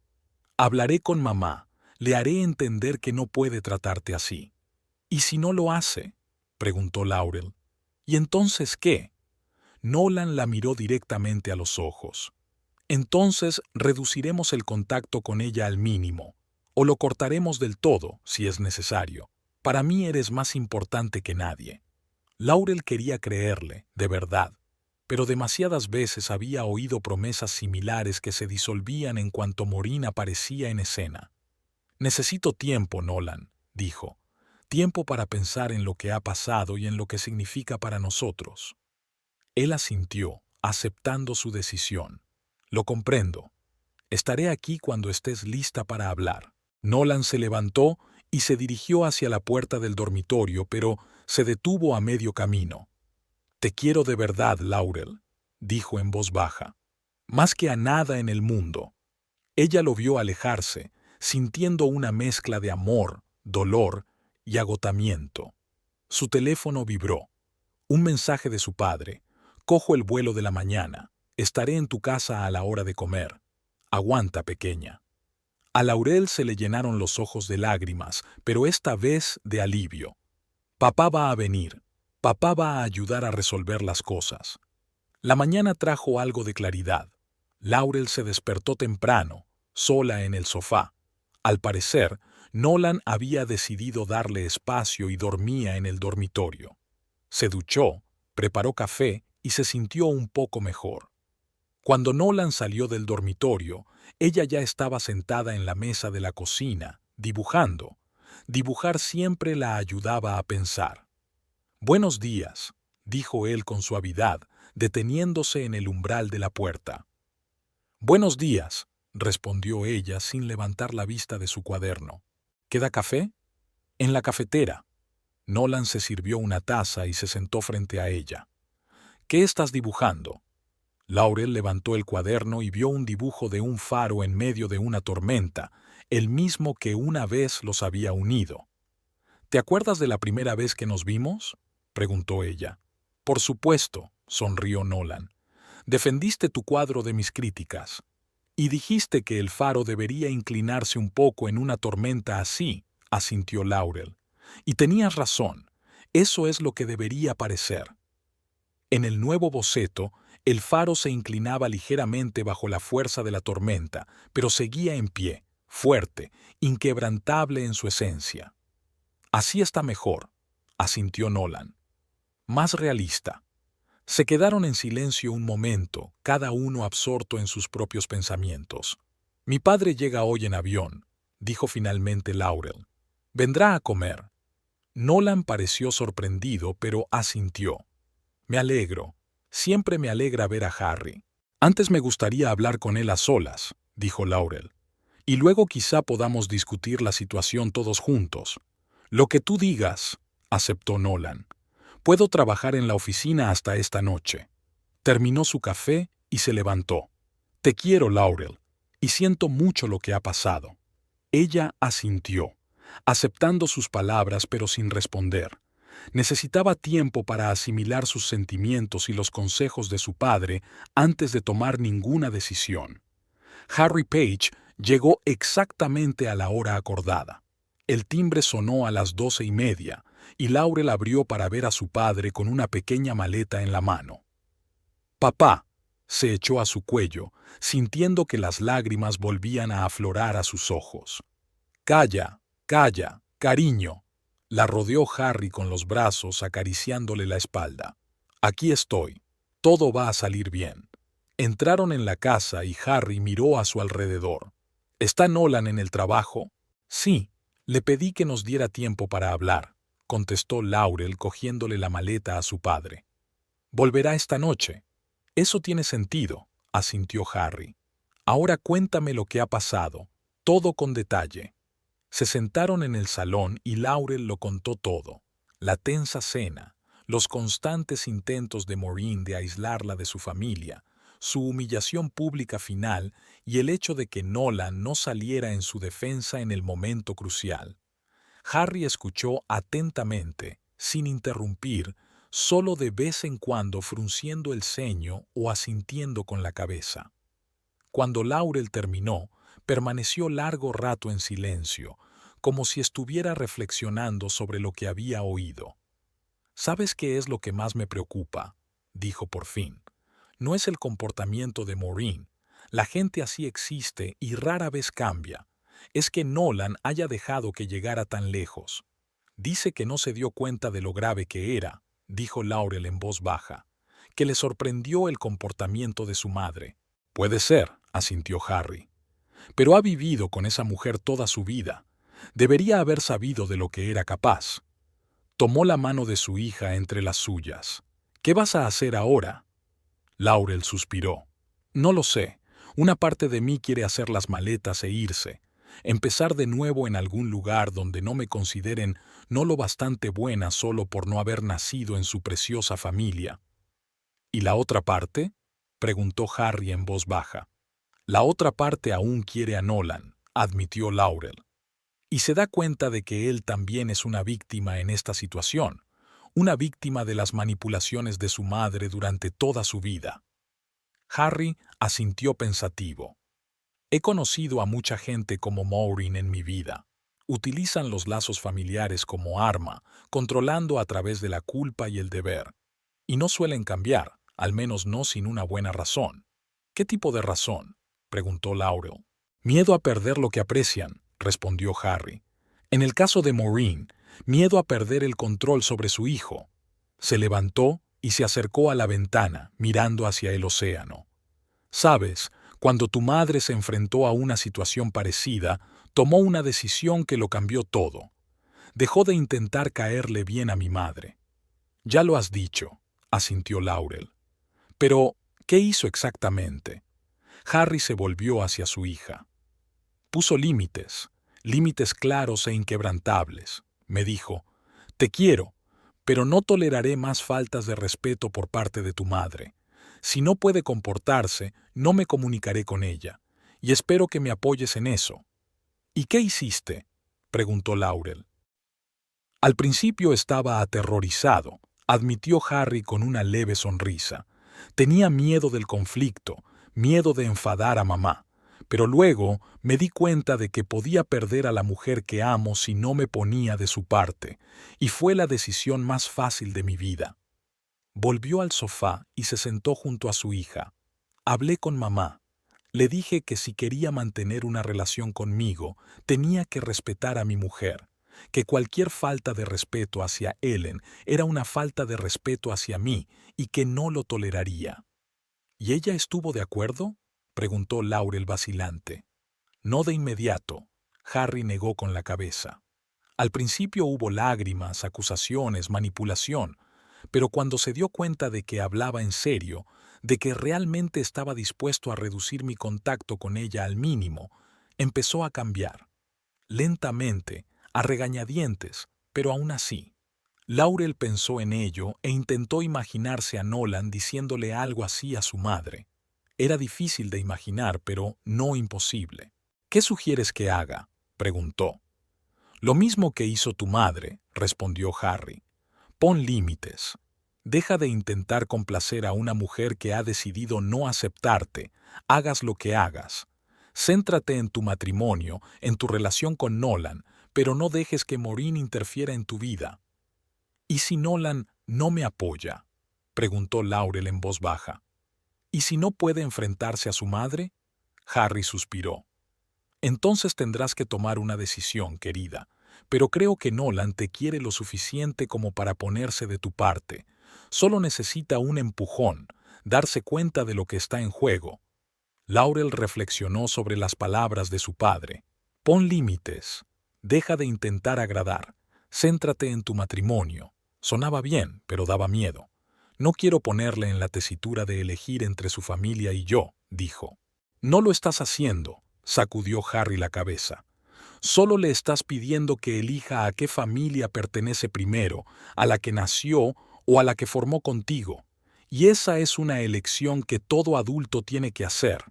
A: Hablaré con mamá, le haré entender que no puede tratarte así. ¿Y si no lo hace?, preguntó Laurel. ¿Y entonces qué? Nolan la miró directamente a los ojos. Entonces reduciremos el contacto con ella al mínimo, o lo cortaremos del todo, si es necesario. Para mí eres más importante que nadie. Laurel quería creerle, de verdad, pero demasiadas veces había oído promesas similares que se disolvían en cuanto Maureen aparecía en escena. Necesito tiempo, Nolan, dijo. Tiempo para pensar en lo que ha pasado y en lo que significa para nosotros. Él asintió, aceptando su decisión. Lo comprendo. Estaré aquí cuando estés lista para hablar. Nolan se levantó y se dirigió hacia la puerta del dormitorio, pero se detuvo a medio camino. Te quiero de verdad, Laurel, dijo en voz baja. Más que a nada en el mundo. Ella lo vio alejarse, sintiendo una mezcla de amor, dolor y agotamiento. Su teléfono vibró. Un mensaje de su padre. Cojo el vuelo de la mañana. Estaré en tu casa a la hora de comer. Aguanta, pequeña. A Laurel se le llenaron los ojos de lágrimas, pero esta vez de alivio. Papá va a venir. Papá va a ayudar a resolver las cosas. La mañana trajo algo de claridad. Laurel se despertó temprano, sola en el sofá. Al parecer, Nolan había decidido darle espacio y dormía en el dormitorio. Se duchó, preparó café y se sintió un poco mejor. Cuando Nolan salió del dormitorio, ella ya estaba sentada en la mesa de la cocina, dibujando. Dibujar siempre la ayudaba a pensar. «Buenos días», dijo él con suavidad, deteniéndose en el umbral de la puerta. «Buenos días», respondió ella sin levantar la vista de su cuaderno. «¿Queda café?» «En la cafetera». Nolan se sirvió una taza y se sentó frente a ella. «¿Qué estás dibujando?» Laurel levantó el cuaderno y vio un dibujo de un faro en medio de una tormenta, el mismo que una vez los había unido. «¿Te acuerdas de la primera vez que nos vimos?», preguntó ella. «Por supuesto», sonrió Nolan. «Defendiste tu cuadro de mis críticas. Y dijiste que el faro debería inclinarse un poco en una tormenta así, asintió Laurel. Y tenías razón, eso es lo que debería parecer. En el nuevo boceto, el faro se inclinaba ligeramente bajo la fuerza de la tormenta, pero seguía en pie, fuerte, inquebrantable en su esencia. Así está mejor, asintió Nolan. Más realista. Se quedaron en silencio un momento, cada uno absorto en sus propios pensamientos. Mi padre llega hoy en avión, dijo finalmente Laurel. Vendrá a comer. Nolan pareció sorprendido, pero asintió. Me alegro. Siempre me alegra ver a Harry. Antes me gustaría hablar con él a solas, dijo Laurel. Y luego quizá podamos discutir la situación todos juntos. Lo que tú digas, aceptó Nolan. Puedo trabajar en la oficina hasta esta noche. Terminó su café y se levantó. Te quiero, Laurel, y siento mucho lo que ha pasado. Ella asintió, aceptando sus palabras pero sin responder. Necesitaba tiempo para asimilar sus sentimientos y los consejos de su padre antes de tomar ninguna decisión. Harry Page llegó exactamente a la hora acordada. El timbre sonó a las 12:30 y Laurel abrió para ver a su padre con una pequeña maleta en la mano. «Papá», se echó a su cuello, sintiendo que las lágrimas volvían a aflorar a sus ojos. «Calla, calla, cariño», la rodeó Harry con los brazos acariciándole la espalda. «Aquí estoy. Todo va a salir bien». Entraron en la casa y Harry miró a su alrededor. ¿Está Nolan en el trabajo? Sí, le pedí que nos diera tiempo para hablar, contestó Laurel cogiéndole la maleta a su padre. Volverá esta noche. Eso tiene sentido, asintió Harry. Ahora cuéntame lo que ha pasado, todo con detalle. Se sentaron en el salón y Laurel lo contó todo. La tensa cena, los constantes intentos de Maureen de aislarla de su familia, su humillación pública final y el hecho de que Nolan no saliera en su defensa en el momento crucial. Harry escuchó atentamente, sin interrumpir, solo de vez en cuando frunciendo el ceño o asintiendo con la cabeza. Cuando Laurel terminó, permaneció largo rato en silencio, como si estuviera reflexionando sobre lo que había oído. «¿Sabes qué es lo que más me preocupa?», dijo por fin. «No es el comportamiento de Maureen. La gente así existe y rara vez cambia. Es que Nolan haya dejado que llegara tan lejos. Dice que no se dio cuenta de lo grave que era», dijo Laurel en voz baja, «que le sorprendió el comportamiento de su madre». «Puede ser», asintió Harry. «Pero ha vivido con esa mujer toda su vida. Debería haber sabido de lo que era capaz». Tomó la mano de su hija entre las suyas. «¿Qué vas a hacer ahora?». Laurel suspiró. «No lo sé. Una parte de mí quiere hacer las maletas e irse. Empezar de nuevo en algún lugar donde no me consideren no lo bastante buena solo por no haber nacido en su preciosa familia». «¿Y la otra parte?», preguntó Harry en voz baja. «La otra parte aún quiere a Nolan», admitió Laurel. «Y se da cuenta de que él también es una víctima en esta situación, una víctima de las manipulaciones de su madre durante toda su vida». Harry asintió pensativo. «He conocido a mucha gente como Maureen en mi vida. Utilizan los lazos familiares como arma, controlando a través de la culpa y el deber. Y no suelen cambiar, al menos no sin una buena razón». «¿Qué tipo de razón?», preguntó Laurel. «Miedo a perder lo que aprecian», respondió Harry. «En el caso de Maureen, miedo a perder el control sobre su hijo». Se levantó y se acercó a la ventana, mirando hacia el océano. «Sabes, cuando tu madre se enfrentó a una situación parecida, tomó una decisión que lo cambió todo. Dejó de intentar caerle bien a mi madre». «Ya lo has dicho», asintió Laurel. «Pero, ¿qué hizo exactamente?». Harry se volvió hacia su hija. «Puso límites, límites claros e inquebrantables. Me dijo, te quiero, pero no toleraré más faltas de respeto por parte de tu madre. Si no puede comportarse, no me comunicaré con ella, y espero que me apoyes en eso». «¿Y qué hiciste?», preguntó Laurel. «Al principio estaba aterrorizado», admitió Harry con una leve sonrisa. «Tenía miedo del conflicto, miedo de enfadar a mamá, Pero luego me di cuenta de que podía perder a la mujer que amo si no me ponía de su parte, y fue la decisión más fácil de mi vida. Volvió al sofá y se sentó junto a su hija. Hablé con mamá. Le dije que si quería mantener una relación conmigo, tenía que respetar a mi mujer, que cualquier falta de respeto hacia Ellen era una falta de respeto hacia mí y que no lo toleraría. ¿Y ella estuvo de acuerdo?, preguntó Laurel vacilante. No de inmediato. Harry negó con la cabeza. Al principio hubo lágrimas, acusaciones, manipulación, pero cuando se dio cuenta de que hablaba en serio, de que realmente estaba dispuesto a reducir mi contacto con ella al mínimo, empezó a cambiar. Lentamente, a regañadientes, pero aún así. Laurel pensó en ello e intentó imaginarse a Nolan diciéndole algo así a su madre. Era difícil de imaginar, pero no imposible. ¿Qué sugieres que haga?, preguntó. Lo mismo que hizo tu madre, respondió Harry. Pon límites. Deja de intentar complacer a una mujer que ha decidido no aceptarte, hagas lo que hagas. Céntrate en tu matrimonio, en tu relación con Nolan, pero no dejes que Maureen interfiera en tu vida. ¿Y si Nolan no me apoya?, preguntó Laurel en voz baja. ¿Y si no puede enfrentarse a su madre? Harry suspiró. Entonces tendrás que tomar una decisión, querida, pero creo que Nolan te quiere lo suficiente como para ponerse de tu parte. Solo necesita un empujón, darse cuenta de lo que está en juego. Laurel reflexionó sobre las palabras de su padre. Pon límites. Deja de intentar agradar. Céntrate en tu matrimonio. Sonaba bien, pero daba miedo. No quiero ponerle en la tesitura de elegir entre su familia y yo, dijo. No lo estás haciendo, sacudió Harry la cabeza. Solo le estás pidiendo que elija a qué familia pertenece primero, a la que nació o a la que formó contigo. Y esa es una elección que todo adulto tiene que hacer.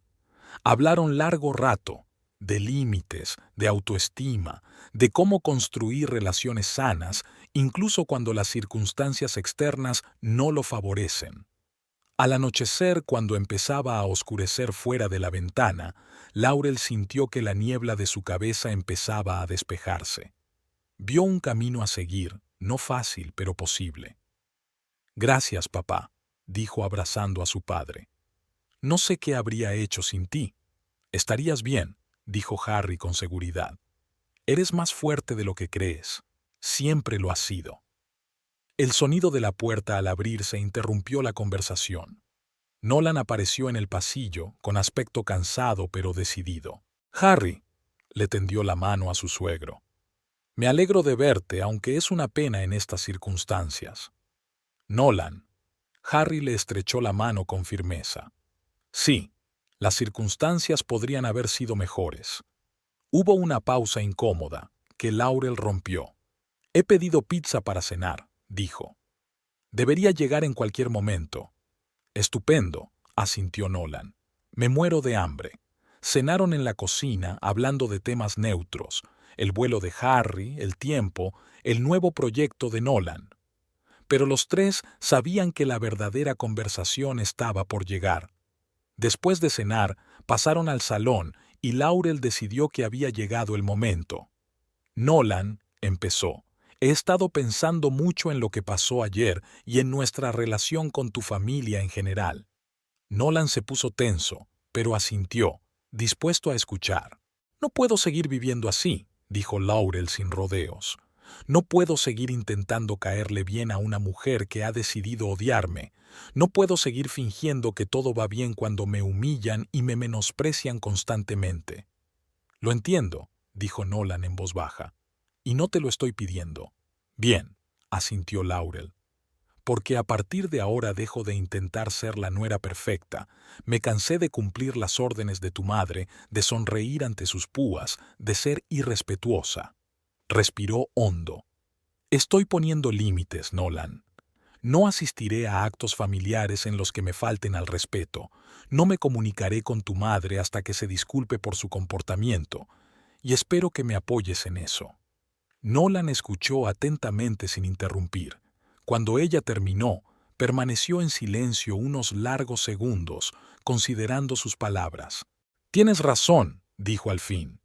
A: Hablaron largo rato, de límites, de autoestima, de cómo construir relaciones sanas, incluso cuando las circunstancias externas no lo favorecen. Al anochecer, cuando empezaba a oscurecer fuera de la ventana, Laurel sintió que la niebla de su cabeza empezaba a despejarse. Vio un camino a seguir, no fácil, pero posible. Gracias, papá, dijo abrazando a su padre. No sé qué habría hecho sin ti. Estarías bien, dijo Harry con seguridad. Eres más fuerte de lo que crees. Siempre lo has sido. El sonido de la puerta al abrirse interrumpió la conversación. Nolan apareció en el pasillo, con aspecto cansado pero decidido. Harry, le tendió la mano a su suegro. Me alegro de verte, aunque es una pena en estas circunstancias. Nolan. Harry le estrechó la mano con firmeza. Sí, las circunstancias podrían haber sido mejores. Hubo una pausa incómoda, que Laurel rompió. He pedido pizza para cenar, dijo. Debería llegar en cualquier momento. Estupendo, asintió Nolan. Me muero de hambre. Cenaron en la cocina hablando de temas neutros, el vuelo de Harry, el tiempo, el nuevo proyecto de Nolan. Pero los tres sabían que la verdadera conversación estaba por llegar. Después de cenar, pasaron al salón y Laurel decidió que había llegado el momento. Nolan, empezó. He estado pensando mucho en lo que pasó ayer y en nuestra relación con tu familia en general. Nolan se puso tenso, pero asintió, dispuesto a escuchar. No puedo seguir viviendo así, dijo Laurel sin rodeos. No puedo seguir intentando caerle bien a una mujer que ha decidido odiarme. No puedo seguir fingiendo que todo va bien cuando me humillan y me menosprecian constantemente. Lo entiendo, dijo Nolan en voz baja. Y no te lo estoy pidiendo. Bien, asintió Laurel. Porque a partir de ahora dejo de intentar ser la nuera perfecta. Me cansé de cumplir las órdenes de tu madre, de sonreír ante sus púas, de ser irrespetuosa. Respiró hondo. Estoy poniendo límites, Nolan. No asistiré a actos familiares en los que me falten al respeto. No me comunicaré con tu madre hasta que se disculpe por su comportamiento. Y espero que me apoyes en eso. Nolan escuchó atentamente sin interrumpir. Cuando ella terminó, permaneció en silencio unos largos segundos, considerando sus palabras. Tienes razón, dijo al fin.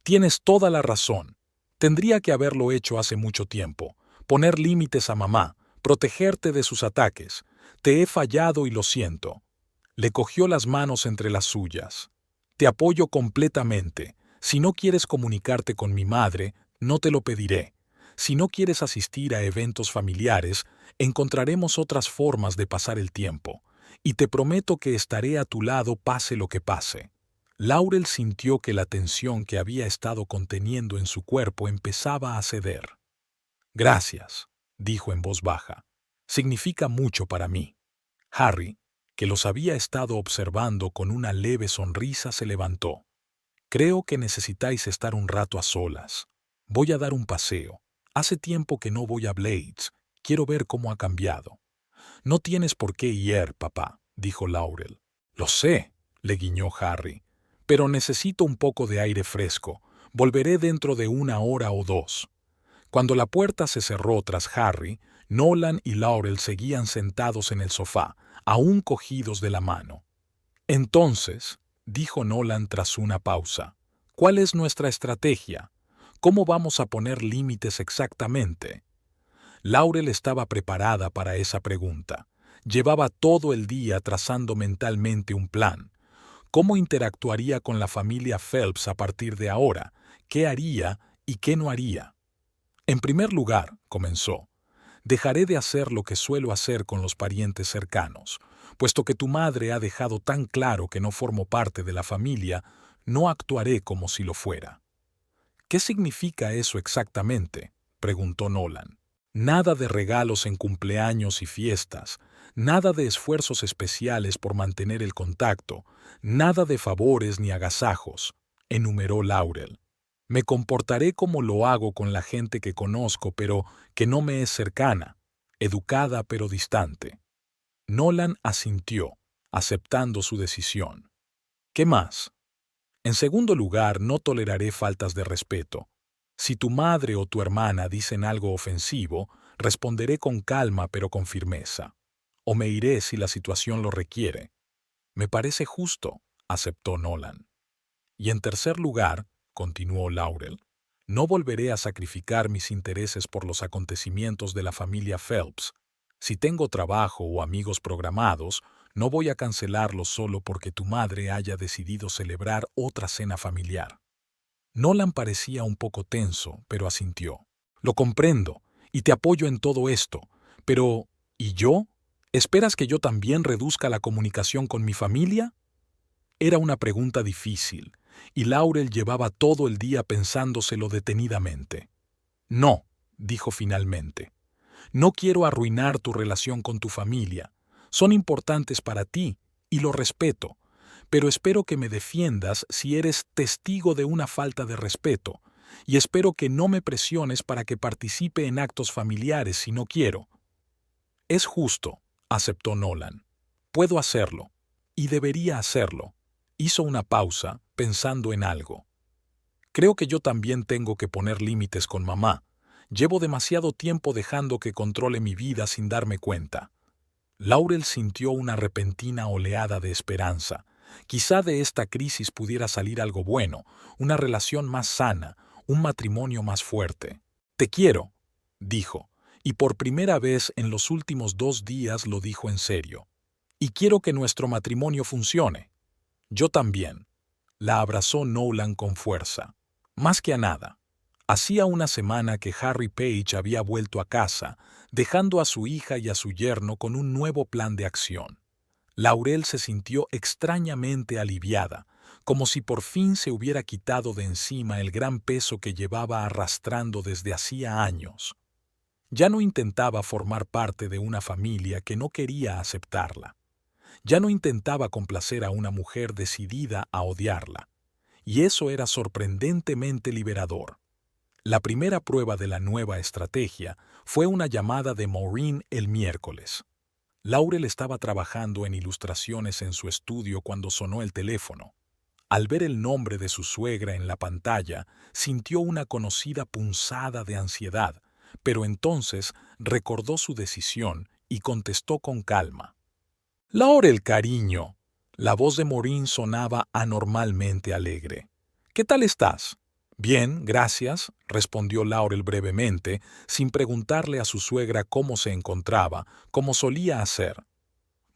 A: Tienes toda la razón. Tendría que haberlo hecho hace mucho tiempo. Poner límites a mamá, protegerte de sus ataques. Te he fallado y lo siento. Le cogió las manos entre las suyas. Te apoyo completamente. Si no quieres comunicarte con mi madre, no te lo pediré. Si no quieres asistir a eventos familiares, encontraremos otras formas de pasar el tiempo. Y te prometo que estaré a tu lado pase lo que pase. Laurel sintió que la tensión que había estado conteniendo en su cuerpo empezaba a ceder. Gracias, dijo en voz baja. Significa mucho para mí. Harry, que los había estado observando con una leve sonrisa, se levantó. Creo que necesitáis estar un rato a solas. Voy a dar un paseo. Hace tiempo que no voy a Blades. Quiero ver cómo ha cambiado. No tienes por qué ir, papá, dijo Laurel. Lo sé, le guiñó Harry. Pero necesito un poco de aire fresco. Volveré dentro de 1 hora o 2. Cuando la puerta se cerró tras Harry, Nolan y Laurel seguían sentados en el sofá, aún cogidos de la mano. Entonces, dijo Nolan tras una pausa, ¿cuál es nuestra estrategia? ¿Cómo vamos a poner límites exactamente? Laurel estaba preparada para esa pregunta. Llevaba todo el día trazando mentalmente un plan. ¿Cómo interactuaría con la familia Phelps a partir de ahora? ¿Qué haría y qué no haría? En primer lugar, comenzó, dejaré de hacer lo que suelo hacer con los parientes cercanos. Puesto que tu madre ha dejado tan claro que no formo parte de la familia, no actuaré como si lo fuera. ¿Qué significa eso exactamente?, preguntó Nolan. Nada de regalos en cumpleaños y fiestas, nada de esfuerzos especiales por mantener el contacto, nada de favores ni agasajos, enumeró Laurel. Me comportaré como lo hago con la gente que conozco, pero que no me es cercana, educada pero distante. Nolan asintió, aceptando su decisión. ¿Qué más? En segundo lugar, no toleraré faltas de respeto. Si tu madre o tu hermana dicen algo ofensivo, responderé con calma pero con firmeza. O me iré si la situación lo requiere. Me parece justo, aceptó Nolan. Y en tercer lugar, continuó Laurel, no volveré a sacrificar mis intereses por los acontecimientos de la familia Phelps. Si tengo trabajo o amigos programados, no voy a cancelarlos solo porque tu madre haya decidido celebrar otra cena familiar. Nolan parecía un poco tenso, pero asintió. Lo comprendo, y te apoyo en todo esto, pero ¿y yo? ¿Esperas que yo también reduzca la comunicación con mi familia? Era una pregunta difícil, y Laurel llevaba todo el día pensándoselo detenidamente. No, dijo finalmente. No quiero arruinar tu relación con tu familia. Son importantes para ti, y lo respeto, pero espero que me defiendas si eres testigo de una falta de respeto, y espero que no me presiones para que participe en actos familiares si no quiero. Es justo, aceptó Nolan. Puedo hacerlo, y debería hacerlo. Hizo una pausa, pensando en algo. Creo que yo también tengo que poner límites con mamá. Llevo demasiado tiempo dejando que controle mi vida sin darme cuenta. Laurel sintió una repentina oleada de esperanza. Quizá de esta crisis pudiera salir algo bueno, una relación más sana, un matrimonio más fuerte. Te quiero, dijo, y por primera vez en los últimos 2 días lo dijo en serio. Y quiero que nuestro matrimonio funcione. Yo también. La abrazó Nolan con fuerza. Más que a nada. Hacía una semana que Harry Page había vuelto a casa, dejando a su hija y a su yerno con un nuevo plan de acción. Laurel se sintió extrañamente aliviada, como si por fin se hubiera quitado de encima el gran peso que llevaba arrastrando desde hacía años. Ya no intentaba formar parte de una familia que no quería aceptarla. Ya no intentaba complacer a una mujer decidida a odiarla. Y eso era sorprendentemente liberador. La primera prueba de la nueva estrategia fue una llamada de Maureen el miércoles. Laurel estaba trabajando en ilustraciones en su estudio cuando sonó el teléfono. Al ver el nombre de su suegra en la pantalla, sintió una conocida punzada de ansiedad, pero entonces recordó su decisión y contestó con calma. «Laurel, cariño». La voz de Maureen sonaba anormalmente alegre. «¿Qué tal estás?» «Bien, gracias», respondió Laurel brevemente, sin preguntarle a su suegra cómo se encontraba, como solía hacer.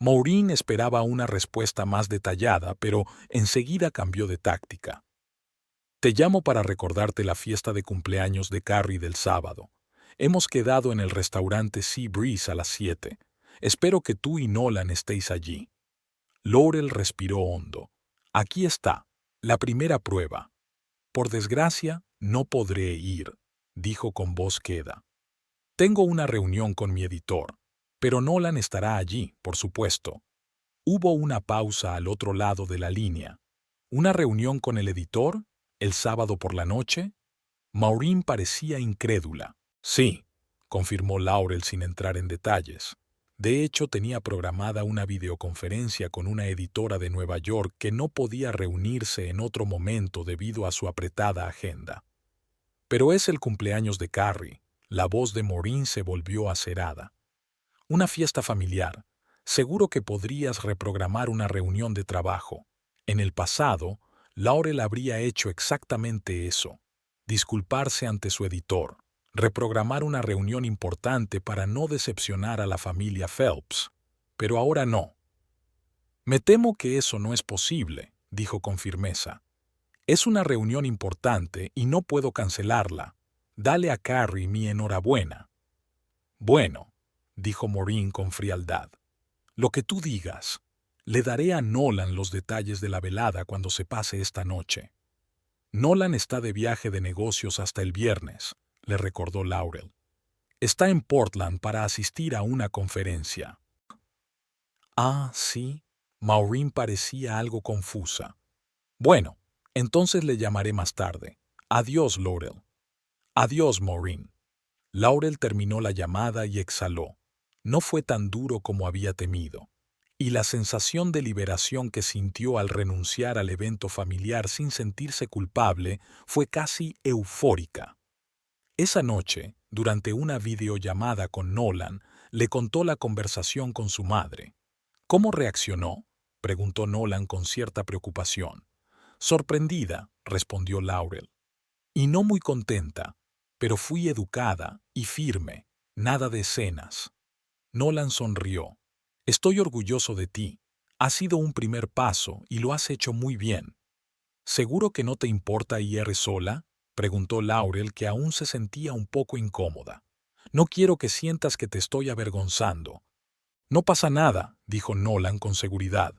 A: Maureen esperaba una respuesta más detallada, pero enseguida cambió de táctica. «Te llamo para recordarte la fiesta de cumpleaños de Carrie del sábado. Hemos quedado en el restaurante Sea Breeze a las 7. Espero que tú y Nolan estéis allí». Laurel respiró hondo. «Aquí está, la primera prueba. Por desgracia, no podré ir», dijo con voz queda. «Tengo una reunión con mi editor, pero Nolan estará allí, por supuesto». Hubo una pausa al otro lado de la línea. ¿Una reunión con el editor? ¿El sábado por la noche? Maureen parecía incrédula. «Sí», confirmó Laurel sin entrar en detalles. De hecho, tenía programada una videoconferencia con una editora de Nueva York que no podía reunirse en otro momento debido a su apretada agenda. «Pero es el cumpleaños de Carrie». La voz de Maureen se volvió acerada. «Una fiesta familiar. Seguro que podrías reprogramar una reunión de trabajo». En el pasado, Laurel habría hecho exactamente eso. Disculparse ante su editor. Reprogramar una reunión importante para no decepcionar a la familia Phelps. Pero ahora no. «Me temo que eso no es posible», dijo con firmeza. «Es una reunión importante y no puedo cancelarla. Dale a Carrie mi enhorabuena». «Bueno», dijo Maureen con frialdad. «Lo que tú digas. Le daré a Nolan los detalles de la velada cuando se pase esta noche». «Nolan está de viaje de negocios hasta el viernes», le recordó Laurel. «Está en Portland para asistir a una conferencia». «Ah, sí». Maureen parecía algo confusa. «Bueno, entonces le llamaré más tarde. Adiós, Laurel». «Adiós, Maureen». Laurel terminó la llamada y exhaló. No fue tan duro como había temido. Y la sensación de liberación que sintió al renunciar al evento familiar sin sentirse culpable fue casi eufórica. Esa noche, durante una videollamada con Nolan, le contó la conversación con su madre. «¿Cómo reaccionó?», preguntó Nolan con cierta preocupación. «Sorprendida», respondió Laurel. «Y no muy contenta, pero fui educada y firme, nada de escenas». Nolan sonrió. «Estoy orgulloso de ti. Ha sido un primer paso y lo has hecho muy bien». «¿Seguro que no te importa ir sola?», preguntó Laurel, que aún se sentía un poco incómoda. «No quiero que sientas que te estoy avergonzando». «No pasa nada», dijo Nolan con seguridad.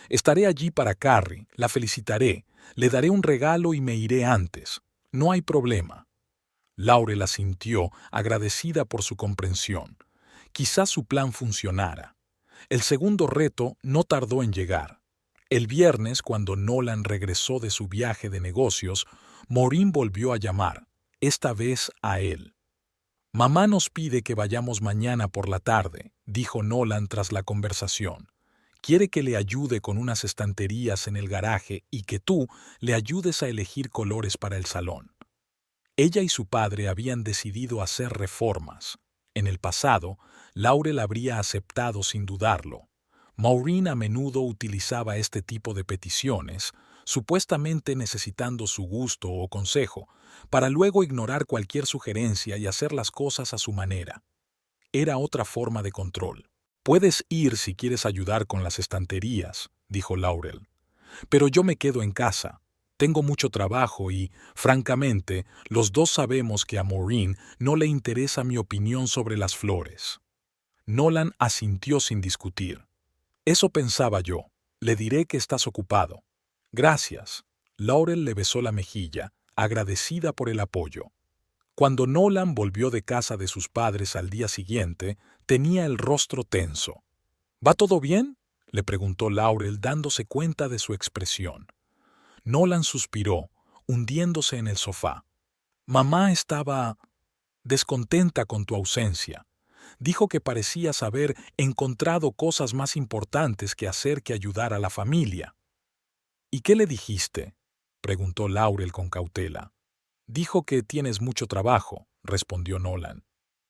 A: «Estaré allí para Carrie, la felicitaré, le daré un regalo y me iré antes. No hay problema». Laurel asintió, agradecida por su comprensión. Quizás su plan funcionara. El segundo reto no tardó en llegar. El viernes, cuando Nolan regresó de su viaje de negocios, Maureen volvió a llamar, esta vez a él. «Mamá nos pide que vayamos mañana por la tarde», dijo Nolan tras la conversación. «Quiere que le ayude con unas estanterías en el garaje y que tú le ayudes a elegir colores para el salón». Ella y su padre habían decidido hacer reformas. En el pasado, Laurel habría aceptado sin dudarlo. Maureen a menudo utilizaba este tipo de peticiones, supuestamente necesitando su gusto o consejo, para luego ignorar cualquier sugerencia y hacer las cosas a su manera. Era otra forma de control. «Puedes ir si quieres ayudar con las estanterías», dijo Laurel. «Pero yo me quedo en casa. Tengo mucho trabajo y, francamente, los dos sabemos que a Maureen no le interesa mi opinión sobre las flores». Nolan asintió sin discutir. «Eso pensaba yo. Le diré que estás ocupado». «Gracias». Laurel le besó la mejilla, agradecida por el apoyo. Cuando Nolan volvió de casa de sus padres al día siguiente, tenía el rostro tenso. «¿Va todo bien?», le preguntó Laurel, dándose cuenta de su expresión. Nolan suspiró, hundiéndose en el sofá. «Mamá estaba descontenta con tu ausencia. Dijo que parecías haber encontrado cosas más importantes que hacer que ayudar a la familia». «¿Y qué le dijiste?», preguntó Laurel con cautela. «Dijo que tienes mucho trabajo», respondió Nolan,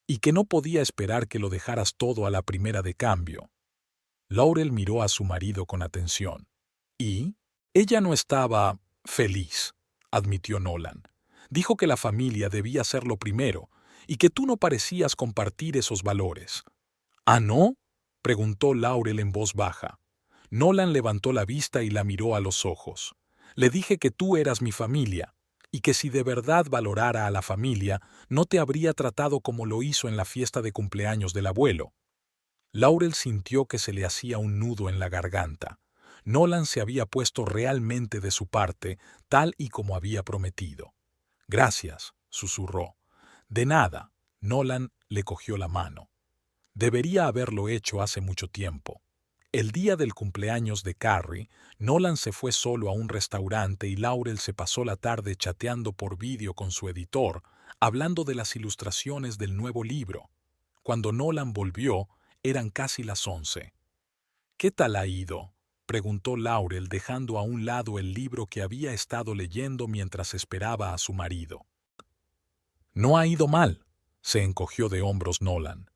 A: «y que no podía esperar que lo dejaras todo a la primera de cambio». Laurel miró a su marido con atención. ¿Y? Ella no estaba feliz, admitió Nolan. Dijo que la familia debía ser lo primero y que tú no parecías compartir esos valores. ¿Ah, no? Preguntó Laurel en voz baja. Nolan levantó la vista y la miró a los ojos. Le dije que tú eras mi familia y que si de verdad valorara a la familia, no te habría tratado como lo hizo en la fiesta de cumpleaños del abuelo. Laurel sintió que se le hacía un nudo en la garganta. Nolan se había puesto realmente de su parte, tal y como había prometido. Gracias, susurró. De nada. Nolan le cogió la mano. Debería haberlo hecho hace mucho tiempo. El día del cumpleaños de Carrie, Nolan se fue solo a un restaurante y Laurel se pasó la tarde chateando por vídeo con su editor, hablando de las ilustraciones del nuevo libro. Cuando Nolan volvió, eran casi las 11. ¿Qué tal ha ido?, preguntó Laurel dejando a un lado el libro que había estado leyendo mientras esperaba a su marido. No ha ido mal, se encogió de hombros Nolan.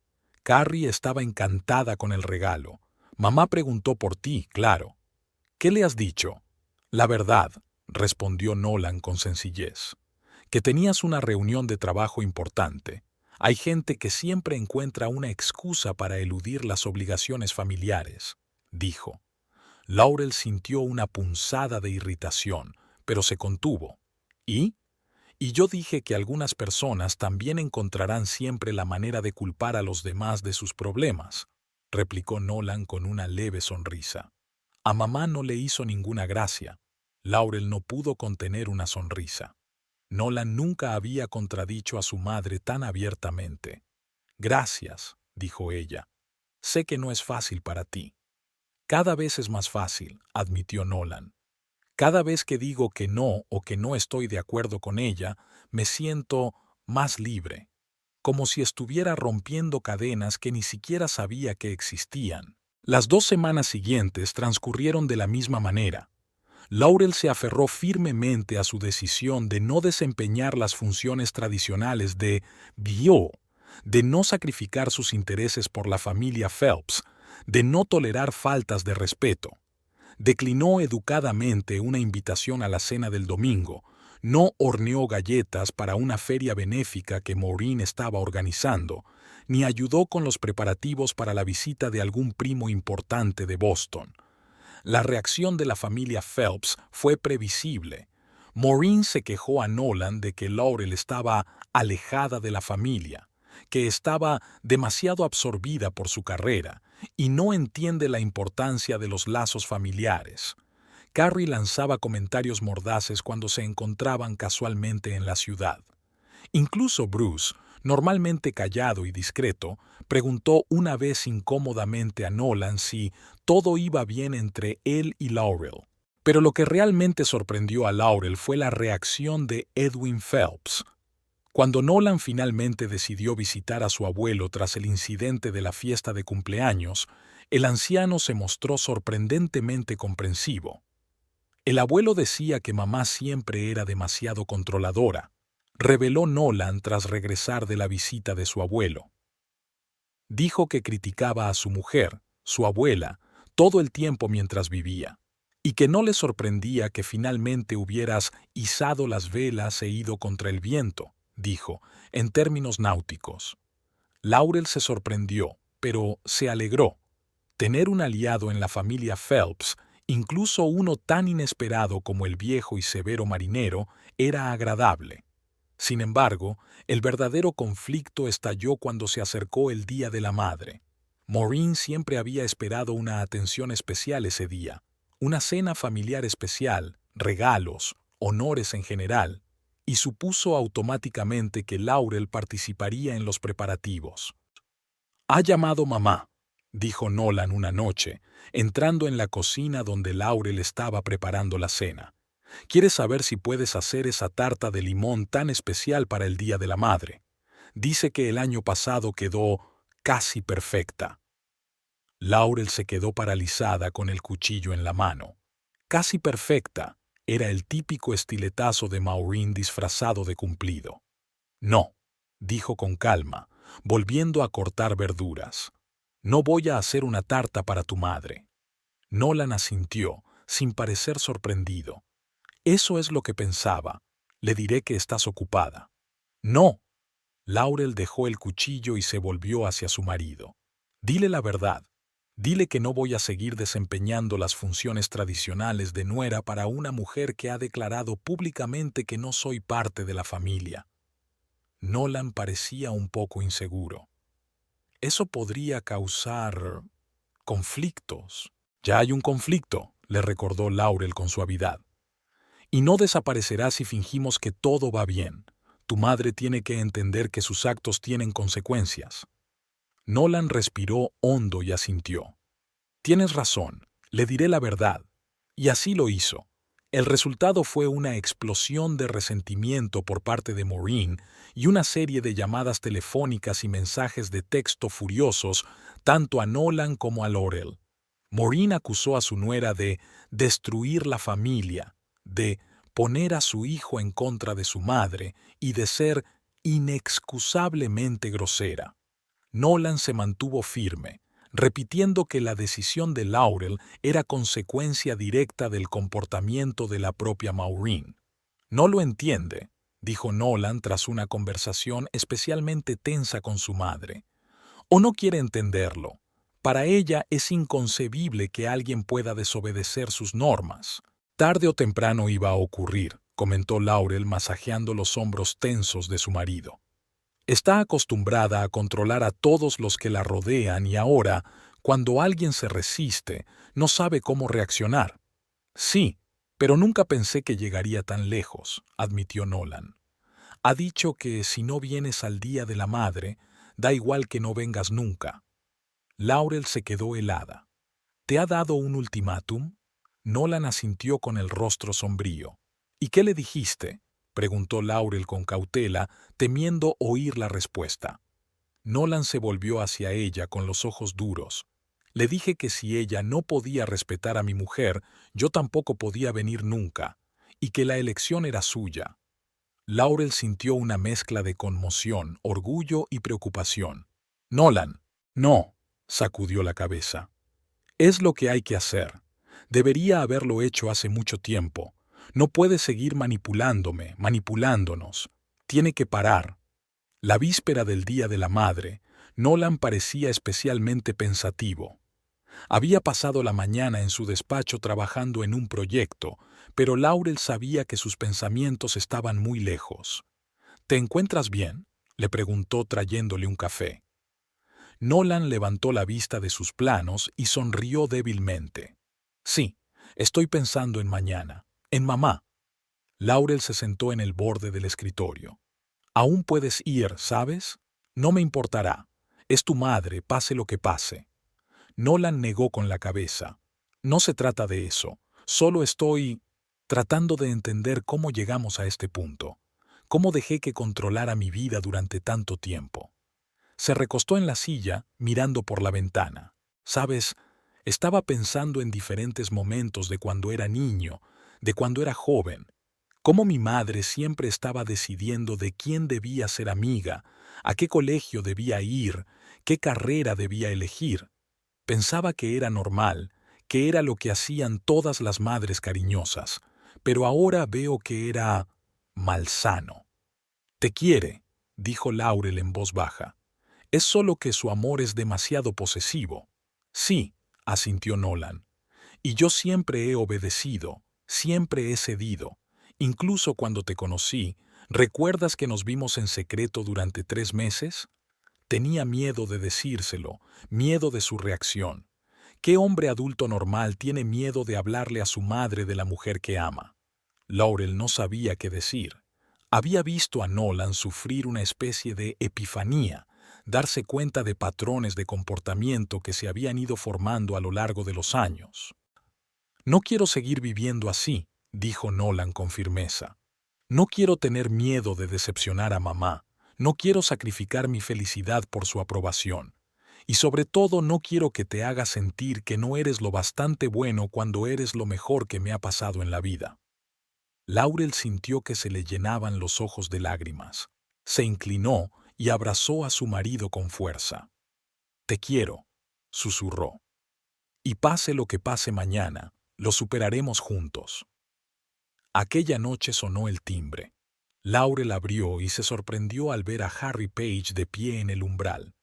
A: Carrie estaba encantada con el regalo. Mamá preguntó por ti, claro. ¿Qué le has dicho? La verdad, respondió Nolan con sencillez, que tenías una reunión de trabajo importante. Hay gente que siempre encuentra una excusa para eludir las obligaciones familiares, dijo. Laurel sintió una punzada de irritación, pero se contuvo. ¿Y? Y yo dije que algunas personas también encontrarán siempre la manera de culpar a los demás de sus problemas, replicó Nolan con una leve sonrisa. A mamá no le hizo ninguna gracia. Laurel no pudo contener una sonrisa. Nolan nunca había contradicho a su madre tan abiertamente. Gracias, dijo ella. Sé que no es fácil para ti. Cada vez es más fácil, admitió Nolan. Cada vez que digo que no o que no estoy de acuerdo con ella, me siento más libre, como si estuviera rompiendo cadenas que ni siquiera sabía que existían. Las 2 semanas siguientes transcurrieron de la misma manera. Laurel se aferró firmemente a su decisión de no desempeñar las funciones tradicionales de bio, de no sacrificar sus intereses por la familia Phelps, de no tolerar faltas de respeto. Declinó educadamente una invitación a la cena del domingo, no horneó galletas para una feria benéfica que Maureen estaba organizando, ni ayudó con los preparativos para la visita de algún primo importante de Boston. La reacción de la familia Phelps fue previsible. Maureen se quejó a Nolan de que Laurel estaba alejada de la familia, que estaba demasiado absorbida por su carrera y no entiende la importancia de los lazos familiares. Carrie lanzaba comentarios mordaces cuando se encontraban casualmente en la ciudad. Incluso Bruce, normalmente callado y discreto, preguntó una vez incómodamente a Nolan si todo iba bien entre él y Laurel. Pero lo que realmente sorprendió a Laurel fue la reacción de Edwin Phelps. Cuando Nolan finalmente decidió visitar a su abuelo tras el incidente de la fiesta de cumpleaños, el anciano se mostró sorprendentemente comprensivo. El abuelo decía que mamá siempre era demasiado controladora, reveló Nolan tras regresar de la visita de su abuelo. Dijo que criticaba a su mujer, su abuela, todo el tiempo mientras vivía, y que no le sorprendía que finalmente hubieras izado las velas e ido contra el viento, dijo, en términos náuticos. Laurel se sorprendió, pero se alegró. Tener un aliado en la familia Phelps, incluso uno tan inesperado como el viejo y severo marinero, era agradable. Sin embargo, el verdadero conflicto estalló cuando se acercó el Día de la Madre. Maureen siempre había esperado una atención especial ese día, una cena familiar especial, regalos, honores en general, y supuso automáticamente que Laurel participaría en los preparativos. «Ha llamado mamá», dijo Nolan una noche, entrando en la cocina donde Laurel estaba preparando la cena. «Quiere saber si puedes hacer esa tarta de limón tan especial para el Día de la Madre. Dice que el año pasado quedó casi perfecta». Laurel se quedó paralizada con el cuchillo en la mano. Casi perfecta era el típico estiletazo de Maureen disfrazado de cumplido. «No», dijo con calma, volviendo a cortar verduras. «No voy a hacer una tarta para tu madre». Nolan asintió, sin parecer sorprendido. Eso es lo que pensaba. Le diré que estás ocupada. No. Laurel dejó el cuchillo y se volvió hacia su marido. Dile la verdad. Dile que no voy a seguir desempeñando las funciones tradicionales de nuera para una mujer que ha declarado públicamente que no soy parte de la familia. Nolan parecía un poco inseguro. Eso podría causar conflictos. Ya hay un conflicto, le recordó Laurel con suavidad. Y no desaparecerá si fingimos que todo va bien. Tu madre tiene que entender que sus actos tienen consecuencias. Nolan respiró hondo y asintió. Tienes razón, le diré la verdad. Y así lo hizo. El resultado fue una explosión de resentimiento por parte de Maureen y una serie de llamadas telefónicas y mensajes de texto furiosos tanto a Nolan como a Laurel. Maureen acusó a su nuera de destruir la familia, de poner a su hijo en contra de su madre y de ser inexcusablemente grosera. Nolan se mantuvo firme, repitiendo que la decisión de Laurel era consecuencia directa del comportamiento de la propia Maureen. No lo entiende, dijo Nolan tras una conversación especialmente tensa con su madre. O no quiere entenderlo. Para ella es inconcebible que alguien pueda desobedecer sus normas. Tarde o temprano iba a ocurrir, comentó Laurel masajeando los hombros tensos de su marido. Está acostumbrada a controlar a todos los que la rodean y ahora, cuando alguien se resiste, no sabe cómo reaccionar. Sí, pero nunca pensé que llegaría tan lejos, admitió Nolan. Ha dicho que si no vienes al Día de la Madre, da igual que no vengas nunca. Laurel se quedó helada. ¿Te ha dado un ultimátum? Nolan asintió con el rostro sombrío. ¿Y qué le dijiste?, preguntó Laurel con cautela, temiendo oír la respuesta. Nolan se volvió hacia ella con los ojos duros. Le dije que si ella no podía respetar a mi mujer, yo tampoco podía venir nunca, y que la elección era suya. Laurel sintió una mezcla de conmoción, orgullo y preocupación. Nolan, no, sacudió la cabeza. Es lo que hay que hacer. Debería haberlo hecho hace mucho tiempo. No puede seguir manipulándome, manipulándonos. Tiene que parar. La víspera del Día de la Madre, Nolan parecía especialmente pensativo. Había pasado la mañana en su despacho trabajando en un proyecto, pero Laurel sabía que sus pensamientos estaban muy lejos. ¿Te encuentras bien?, le preguntó trayéndole un café. Nolan levantó la vista de sus planos y sonrió débilmente. Sí, estoy pensando en mañana, en mamá. Laurel se sentó en el borde del escritorio. Aún puedes ir, ¿sabes? No me importará. Es tu madre, pase lo que pase. Nolan negó con la cabeza. No se trata de eso. Solo estoy tratando de entender cómo llegamos a este punto. Cómo dejé que controlara mi vida durante tanto tiempo. Se recostó en la silla, mirando por la ventana. ¿Sabes? Estaba pensando en diferentes momentos de cuando era niño, de cuando era joven. Cómo mi madre siempre estaba decidiendo de quién debía ser amiga, a qué colegio debía ir, qué carrera debía elegir. Pensaba que era normal, que era lo que hacían todas las madres cariñosas, pero ahora veo que era malsano. Te quiere, dijo Laurel en voz baja. Es solo que su amor es demasiado posesivo. Sí, asintió Nolan. Y yo siempre he obedecido, siempre he cedido. Incluso cuando te conocí, ¿recuerdas que nos vimos en secreto durante 3 meses? Tenía miedo de decírselo, miedo de su reacción. ¿Qué hombre adulto normal tiene miedo de hablarle a su madre de la mujer que ama? Laurel no sabía qué decir. Había visto a Nolan sufrir una especie de epifanía, darse cuenta de patrones de comportamiento que se habían ido formando a lo largo de los años. No quiero seguir viviendo así, dijo Nolan con firmeza. No quiero tener miedo de decepcionar a mamá. No quiero sacrificar mi felicidad por su aprobación. Y sobre todo no quiero que te hagas sentir que no eres lo bastante bueno cuando eres lo mejor que me ha pasado en la vida. Laurel sintió que se le llenaban los ojos de lágrimas. Se inclinó y abrazó a su marido con fuerza. Te quiero, susurró. Y pase lo que pase mañana, Lo superaremos juntos. Aquella noche sonó el timbre. Laurel abrió y se sorprendió al ver a Harry Page de pie en el umbral.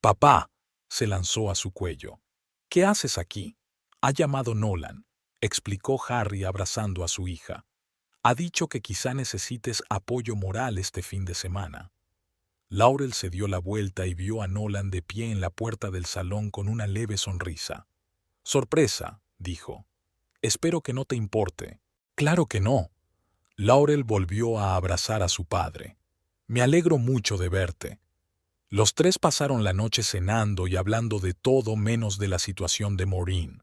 A: «Papá», se lanzó a su cuello. «¿Qué haces aquí?» «Ha llamado Nolan», explicó Harry abrazando a su hija. «Ha dicho que quizá necesites apoyo moral este fin de semana». Laurel se dio la vuelta y vio a Nolan de pie en la puerta del salón con una leve sonrisa. «Sorpresa», dijo. «Espero que no te importe». «Claro que no». Laurel volvió a abrazar a su padre. «Me alegro mucho de verte». Los tres pasaron la noche cenando y hablando de todo menos de la situación de Maureen.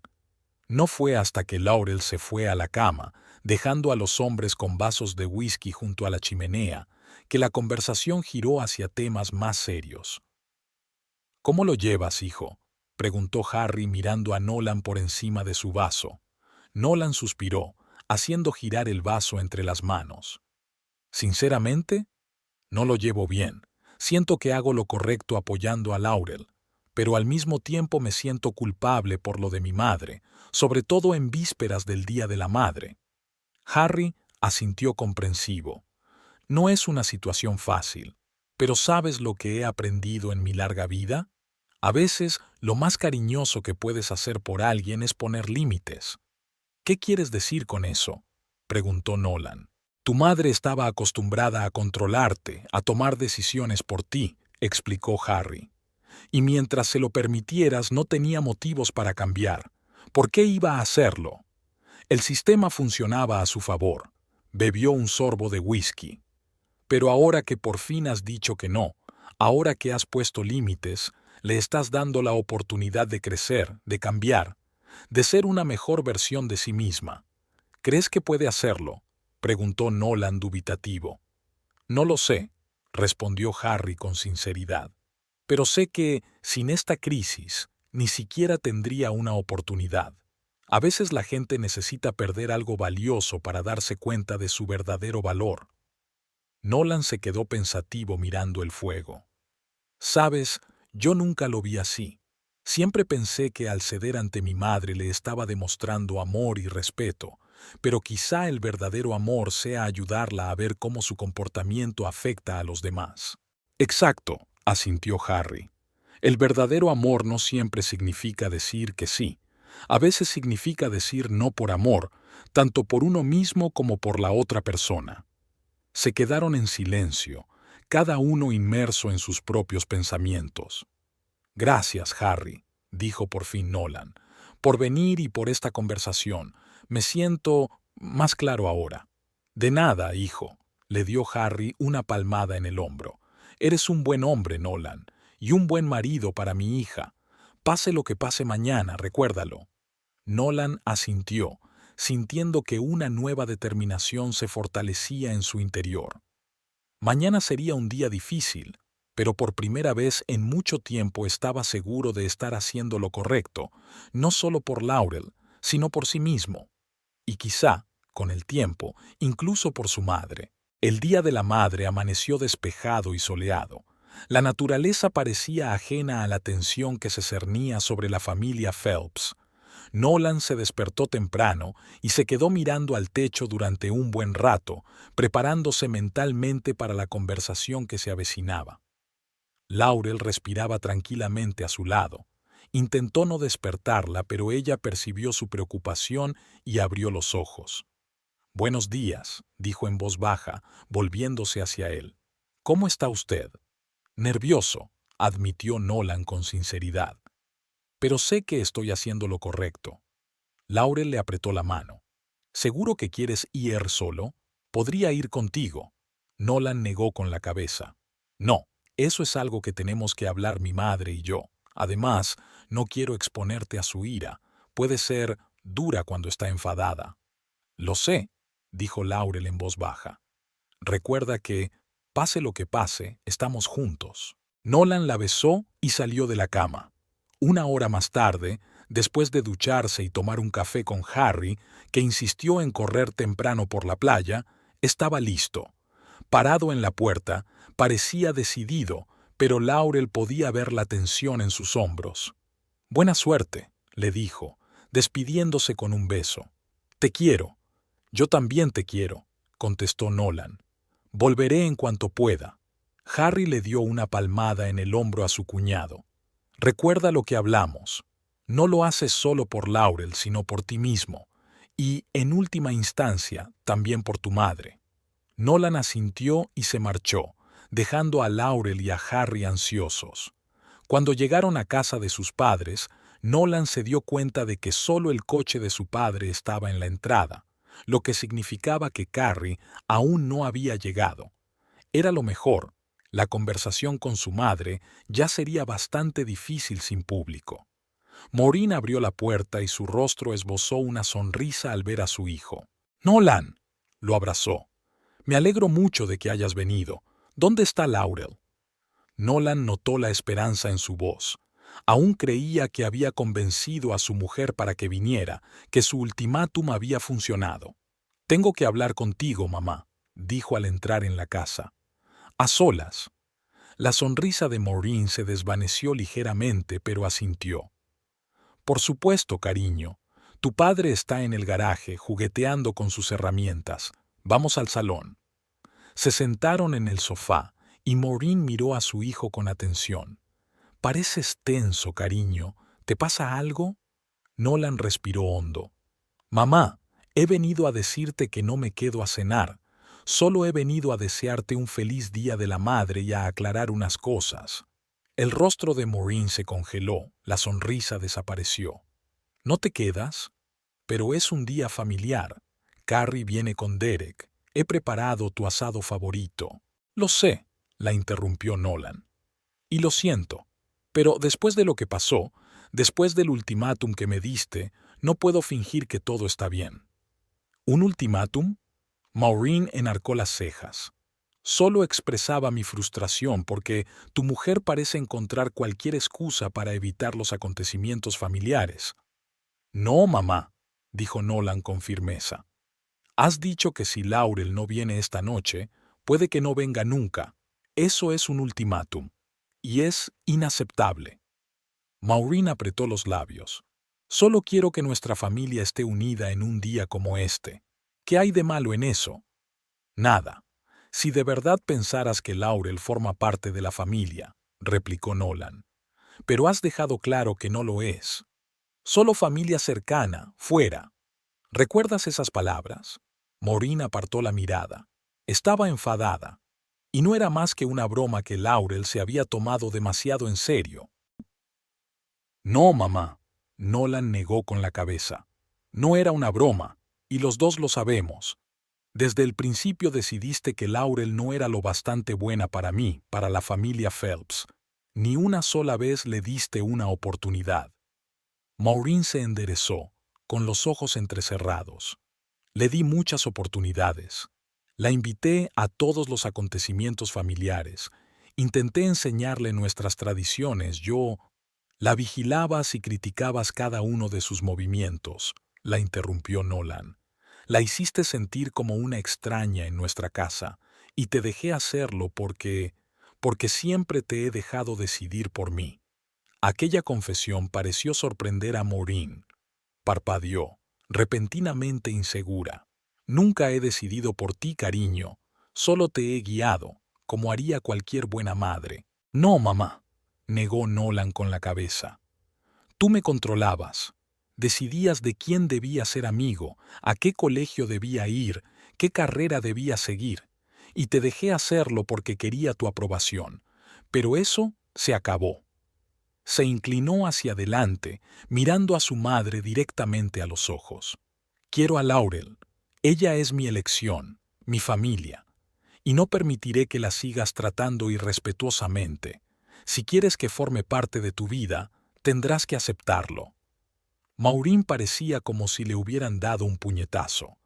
A: No fue hasta que Laurel se fue a la cama, dejando a los hombres con vasos de whisky junto a la chimenea, que la conversación giró hacia temas más serios. «¿Cómo lo llevas, hijo?», preguntó Harry mirando a Nolan por encima de su vaso. Nolan suspiró, haciendo girar el vaso entre las manos. «Sinceramente, no lo llevo bien. Siento que hago lo correcto apoyando a Laurel, pero al mismo tiempo me siento culpable por lo de mi madre, sobre todo en vísperas del Día de la Madre». Harry asintió comprensivo. «No es una situación fácil, pero ¿sabes lo que he aprendido en mi larga vida? A veces, lo más cariñoso que puedes hacer por alguien es poner límites». «¿Qué quieres decir con eso?», preguntó Nolan. «Tu madre estaba acostumbrada a controlarte, a tomar decisiones por ti», explicó Harry. «Y mientras se lo permitieras no tenía motivos para cambiar. ¿Por qué iba a hacerlo?». El sistema funcionaba a su favor. Bebió un sorbo de whisky. «Pero ahora que por fin has dicho que no, ahora que has puesto límites, le estás dando la oportunidad de crecer, de cambiar, de ser una mejor versión de sí misma. ¿Crees que puede hacerlo?», preguntó Nolan dubitativo. «No lo sé», respondió Harry con sinceridad. «Pero sé que, sin esta crisis, ni siquiera tendría una oportunidad. A veces la gente necesita perder algo valioso para darse cuenta de su verdadero valor». Nolan se quedó pensativo mirando el fuego. «Sabes, yo nunca lo vi así. Siempre pensé que al ceder ante mi madre le estaba demostrando amor y respeto, pero quizá el verdadero amor sea ayudarla a ver cómo su comportamiento afecta a los demás». «Exacto», asintió Harry. «El verdadero amor no siempre significa decir que sí. A veces significa decir no por amor, tanto por uno mismo como por la otra persona». Se quedaron en silencio, cada uno inmerso en sus propios pensamientos. «Gracias, Harry», dijo por fin Nolan, «por venir y por esta conversación. Me siento más claro ahora». «De nada, hijo», le dio Harry una palmada en el hombro. «Eres un buen hombre, Nolan, y un buen marido para mi hija. Pase lo que pase mañana, recuérdalo». Nolan asintió, sintiendo que una nueva determinación se fortalecía en su interior. Mañana sería un día difícil, pero por primera vez en mucho tiempo estaba seguro de estar haciendo lo correcto, no solo por Laurel, sino por sí mismo. Y quizá, con el tiempo, incluso por su madre. El Día de la Madre amaneció despejado y soleado. La naturaleza parecía ajena a la tensión que se cernía sobre la familia Phelps. Nolan se despertó temprano y se quedó mirando al techo durante un buen rato, preparándose mentalmente para la conversación que se avecinaba. Laurel respiraba tranquilamente a su lado. Intentó no despertarla, pero ella percibió su preocupación y abrió los ojos. «Buenos días», dijo en voz baja, volviéndose hacia él. «¿Cómo está usted?» «Nervioso», admitió Nolan con sinceridad. «Pero sé que estoy haciendo lo correcto». Laurel le apretó la mano. «¿Seguro que quieres ir solo? Podría ir contigo». Nolan negó con la cabeza. «No, eso es algo que tenemos que hablar mi madre y yo. Además, no quiero exponerte a su ira. Puede ser dura cuando está enfadada». «Lo sé», dijo Laurel en voz baja. «Recuerda que, pase lo que pase, estamos juntos». Nolan la besó y salió de la cama. Una hora más tarde, después de ducharse y tomar un café con Harry, que insistió en correr temprano por la playa, estaba listo. Parado en la puerta, parecía decidido, pero Laurel podía ver la tensión en sus hombros. «Buena suerte», le dijo, despidiéndose con un beso. «Te quiero». «Yo también te quiero», contestó Nolan. «Volveré en cuanto pueda». Harry le dio una palmada en el hombro a su cuñado. «Recuerda lo que hablamos. No lo haces solo por Laurel, sino por ti mismo. Y, en última instancia, también por tu madre». Nolan asintió y se marchó, dejando a Laurel y a Harry ansiosos. Cuando llegaron a casa de sus padres, Nolan se dio cuenta de que solo el coche de su padre estaba en la entrada, lo que significaba que Carrie aún no había llegado. Era lo mejor. La conversación con su madre ya sería bastante difícil sin público. Maureen abrió la puerta y su rostro esbozó una sonrisa al ver a su hijo. «Nolan», lo abrazó. «Me alegro mucho de que hayas venido. ¿Dónde está Laurel?» Nolan notó la esperanza en su voz. Aún creía que había convencido a su mujer para que viniera, que su ultimátum había funcionado. «Tengo que hablar contigo, mamá», dijo al entrar en la casa. «A solas». La sonrisa de Maureen se desvaneció ligeramente, pero asintió. «Por supuesto, cariño. Tu padre está en el garaje, jugueteando con sus herramientas. Vamos al salón». Se sentaron en el sofá, y Maureen miró a su hijo con atención. «Pareces tenso, cariño. ¿Te pasa algo?» Nolan respiró hondo. «Mamá, he venido a decirte que no me quedo a cenar. Solo he venido a desearte un feliz Día de la Madre y a aclarar unas cosas». El rostro de Maureen se congeló, la sonrisa desapareció. «¿No te quedas? Pero es un día familiar. Carrie viene con Derek. He preparado tu asado favorito». «Lo sé», la interrumpió Nolan. «Y lo siento. Pero después de lo que pasó, después del ultimátum que me diste, no puedo fingir que todo está bien». «¿Un ultimátum?» Maureen enarcó las cejas. «Solo expresaba mi frustración porque tu mujer parece encontrar cualquier excusa para evitar los acontecimientos familiares». «No, mamá», dijo Nolan con firmeza. «Has dicho que si Laurel no viene esta noche, puede que no venga nunca. Eso es un ultimátum. Y es inaceptable». Maureen apretó los labios. «Solo quiero que nuestra familia esté unida en un día como este. ¿Qué hay de malo en eso?» «Nada. Si de verdad pensaras que Laurel forma parte de la familia», replicó Nolan. «Pero has dejado claro que no lo es. Solo familia cercana, fuera». ¿Recuerdas esas palabras? Maureen apartó la mirada. Estaba enfadada. Y no era más que una broma que Laurel se había tomado demasiado en serio. «No, mamá», Nolan negó con la cabeza. «No era una broma, y los dos lo sabemos. Desde el principio decidiste que Laurel no era lo bastante buena para mí, para la familia Phelps. Ni una sola vez le diste una oportunidad». Maureen se enderezó, con los ojos entrecerrados. «Le di muchas oportunidades. La invité a todos los acontecimientos familiares. Intenté enseñarle nuestras tradiciones. Yo la vigilabas y criticabas cada uno de sus movimientos», la interrumpió Nolan. «La hiciste sentir como una extraña en nuestra casa, y te dejé hacerlo porque siempre te he dejado decidir por mí». Aquella confesión pareció sorprender a Maureen. Parpadeó, repentinamente insegura. «Nunca he decidido por ti, cariño. Solo te he guiado, como haría cualquier buena madre». «No, mamá», negó Nolan con la cabeza. «Tú me controlabas. Decidías de quién debía ser amigo, a qué colegio debía ir, qué carrera debía seguir. Y te dejé hacerlo porque quería tu aprobación. Pero eso se acabó». Se inclinó hacia adelante, mirando a su madre directamente a los ojos. «Quiero a Laurel. Ella es mi elección, mi familia. Y no permitiré que la sigas tratando irrespetuosamente. Si quieres que forme parte de tu vida, tendrás que aceptarlo». Maureen parecía como si le hubieran dado un puñetazo.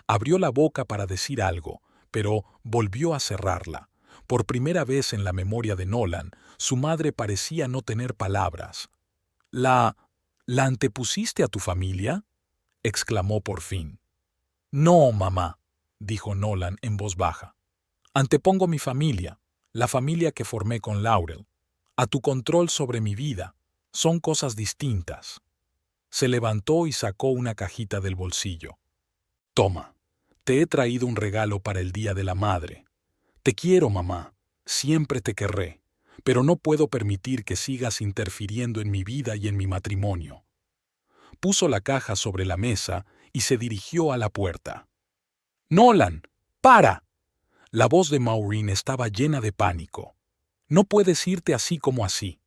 A: Abrió la boca para decir algo, pero volvió a cerrarla. Por primera vez en la memoria de Nolan, su madre parecía no tener palabras. ¿La antepusiste a tu familia?», exclamó por fin. «No, mamá», dijo Nolan en voz baja. «Antepongo mi familia, la familia que formé con Laurel, a tu control sobre mi vida. Son cosas distintas». Se levantó y sacó una cajita del bolsillo. Toma, te he traído un regalo para el Día de la Madre. Te quiero, mamá. Siempre te querré. Pero no puedo permitir que sigas interfiriendo en mi vida y en mi matrimonio. Puso la caja sobre la mesa y se dirigió a la puerta. ¡Nolan! ¡Para! La voz de Maureen estaba llena de pánico. No puedes irte así como así.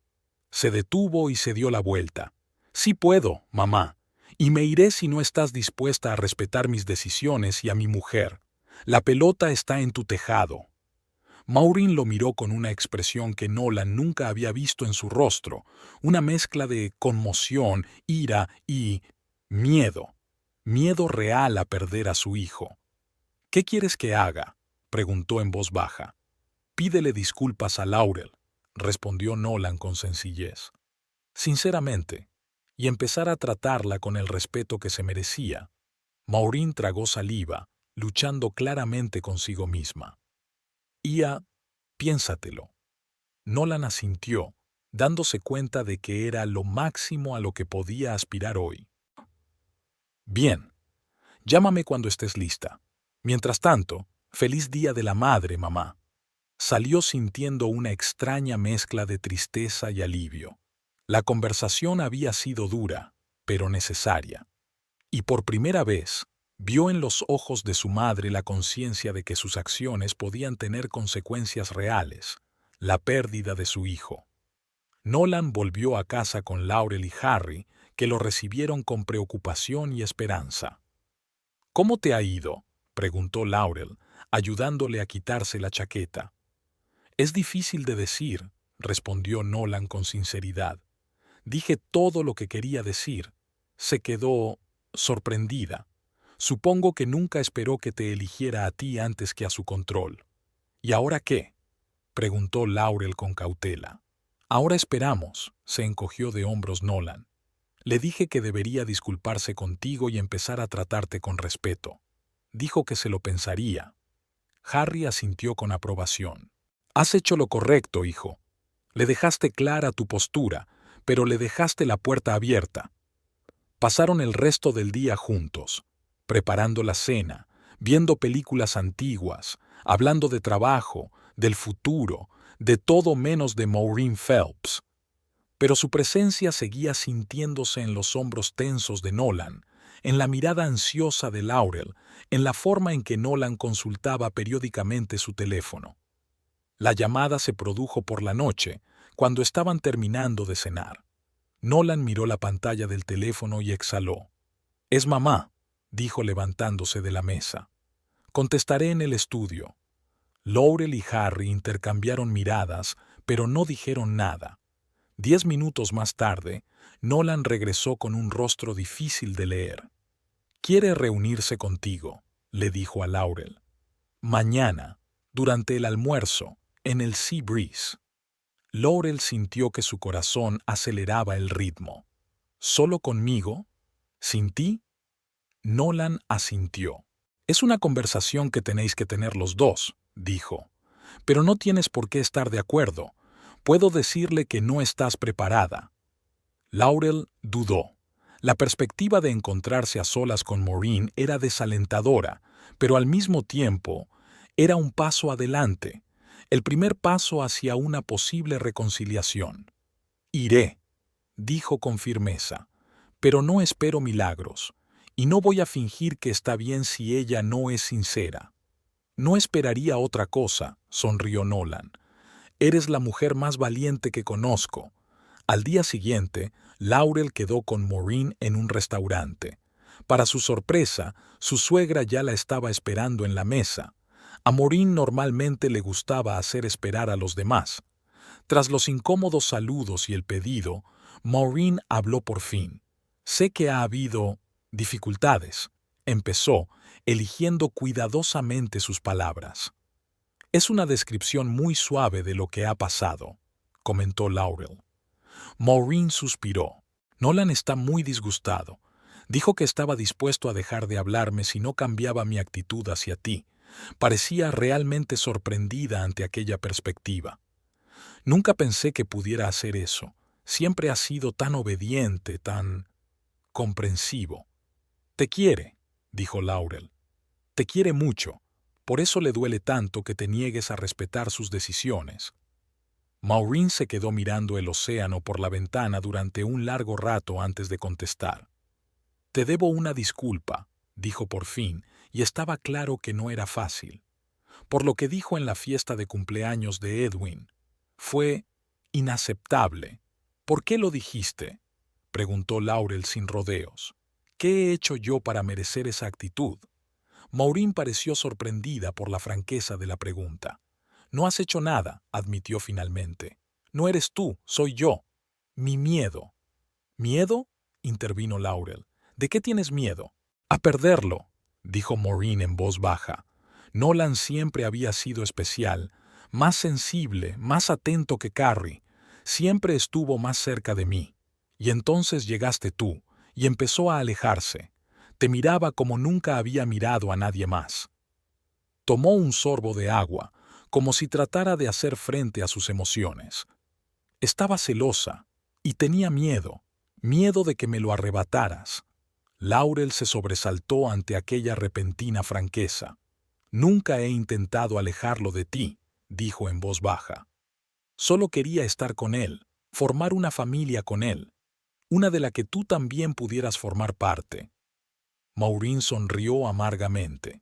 A: Se detuvo y se dio la vuelta. Sí puedo, mamá, y me iré si no estás dispuesta a respetar mis decisiones y a mi mujer. La pelota está en tu tejado. Maureen lo miró con una expresión que Nolan nunca había visto en su rostro, una mezcla de conmoción, ira y miedo. Miedo real a perder a su hijo. ¿Qué quieres que haga?, preguntó en voz baja. Pídele disculpas a Laurel, respondió Nolan con sencillez. Sinceramente, y empezar a tratarla con el respeto que se merecía. Maureen tragó saliva, luchando claramente consigo misma. Ia, piénsatelo. Nolan asintió, dándose cuenta de que era lo máximo a lo que podía aspirar hoy. Bien, llámame cuando estés lista. Mientras tanto, feliz Día de la Madre, mamá. Salió sintiendo una extraña mezcla de tristeza y alivio. La conversación había sido dura, pero necesaria. Y por primera vez, vio en los ojos de su madre la conciencia de que sus acciones podían tener consecuencias reales, la pérdida de su hijo. Nolan volvió a casa con Laurel y Harry, que lo recibieron con preocupación y esperanza. ¿Cómo te ha ido?, preguntó Laurel, ayudándole a quitarse la chaqueta. Es difícil de decir, respondió Nolan con sinceridad. Dije todo lo que quería decir. Se quedó sorprendida. Supongo que nunca esperó que te eligiera a ti antes que a su control. ¿Y ahora qué?, preguntó Laurel con cautela. Ahora esperamos, se encogió de hombros Nolan. Le dije que debería disculparse contigo y empezar a tratarte con respeto. Dijo que se lo pensaría. Harry asintió con aprobación. Has hecho lo correcto, hijo. Le dejaste clara tu postura, pero le dejaste la puerta abierta. Pasaron el resto del día juntos, preparando la cena, viendo películas antiguas, hablando de trabajo, del futuro, de todo menos de Maureen Phelps. Pero su presencia seguía sintiéndose en los hombros tensos de Nolan, en la mirada ansiosa de Laurel, en la forma en que Nolan consultaba periódicamente su teléfono. La llamada se produjo por la noche, cuando estaban terminando de cenar. Nolan miró la pantalla del teléfono y exhaló. «Es mamá», dijo levantándose de la mesa. «Contestaré en el estudio». Laurel y Harry intercambiaron miradas, pero no dijeron nada. 10 minutos más tarde, Nolan regresó con un rostro difícil de leer. «Quiere reunirse contigo», le dijo a Laurel. «Mañana, durante el almuerzo, en el Sea Breeze». Laurel sintió que su corazón aceleraba el ritmo. «¿Solo conmigo? ¿Sin ti?» Nolan asintió. «Es una conversación que tenéis que tener los dos», dijo. «Pero no tienes por qué estar de acuerdo. Puedo decirle que no estás preparada». Laurel dudó. La perspectiva de encontrarse a solas con Maureen era desalentadora, pero al mismo tiempo era un paso adelante, el primer paso hacia una posible reconciliación. «Iré», dijo con firmeza, «pero no espero milagros, y no voy a fingir que está bien si ella no es sincera». «No esperaría otra cosa», sonrió Nolan. «Eres la mujer más valiente que conozco». Al día siguiente, Laurel quedó con Maureen en un restaurante. Para su sorpresa, su suegra ya la estaba esperando en la mesa. A Maureen normalmente le gustaba hacer esperar a los demás. Tras los incómodos saludos y el pedido, Maureen habló por fin. «Sé que ha habido dificultades», empezó, eligiendo cuidadosamente sus palabras. «Es una descripción muy suave de lo que ha pasado», comentó Laurel. Maureen suspiró. «Nolan está muy disgustado. Dijo que estaba dispuesto a dejar de hablarme si no cambiaba mi actitud hacia ti. Parecía realmente sorprendida ante aquella perspectiva. Nunca pensé que pudiera hacer eso. Siempre has sido tan obediente, tan...» comprensivo. «Te quiere», dijo Laurel. «Te quiere mucho. Por eso le duele tanto que te niegues a respetar sus decisiones». Maureen se quedó mirando el océano por la ventana durante un largo rato antes de contestar. «Te debo una disculpa», dijo por fin, y estaba claro que no era fácil. Por lo que dijo en la fiesta de cumpleaños de Edwin. Fue inaceptable. «¿Por qué lo dijiste?», preguntó Laurel sin rodeos. «¿Qué he hecho yo para merecer esa actitud?». Maureen pareció sorprendida por la franqueza de la pregunta. «No has hecho nada», admitió finalmente. «No eres tú, soy yo. Mi miedo». «¿Miedo?», intervino Laurel. «¿De qué tienes miedo?». «A perderlo», dijo Maureen en voz baja. Nolan siempre había sido especial, más sensible, más atento que Carrie. Siempre estuvo más cerca de mí. Y entonces llegaste tú, y empezó a alejarse. Te miraba como nunca había mirado a nadie más. Tomó un sorbo de agua, como si tratara de hacer frente a sus emociones. Estaba celosa, y tenía miedo de que me lo arrebataras. Laurel se sobresaltó ante aquella repentina franqueza. «Nunca he intentado alejarlo de ti», dijo en voz baja. «Solo quería estar con él, formar una familia con él, una de la que tú también pudieras formar parte». Maureen sonrió amargamente.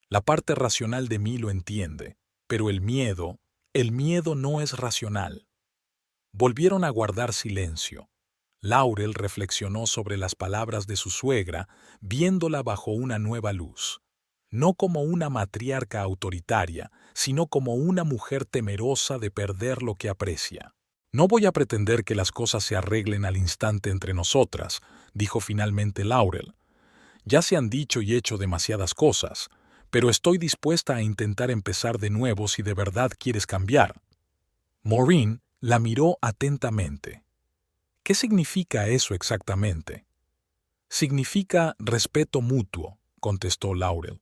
A: «La parte racional de mí lo entiende, pero el miedo no es racional». Volvieron a guardar silencio. Laurel reflexionó sobre las palabras de su suegra, viéndola bajo una nueva luz. No como una matriarca autoritaria, sino como una mujer temerosa de perder lo que aprecia. «No voy a pretender que las cosas se arreglen al instante entre nosotras», dijo finalmente Laurel. «Ya se han dicho y hecho demasiadas cosas, pero estoy dispuesta a intentar empezar de nuevo si de verdad quieres cambiar». Maureen la miró atentamente. «¿Qué significa eso exactamente?». «Significa respeto mutuo», contestó Laurel.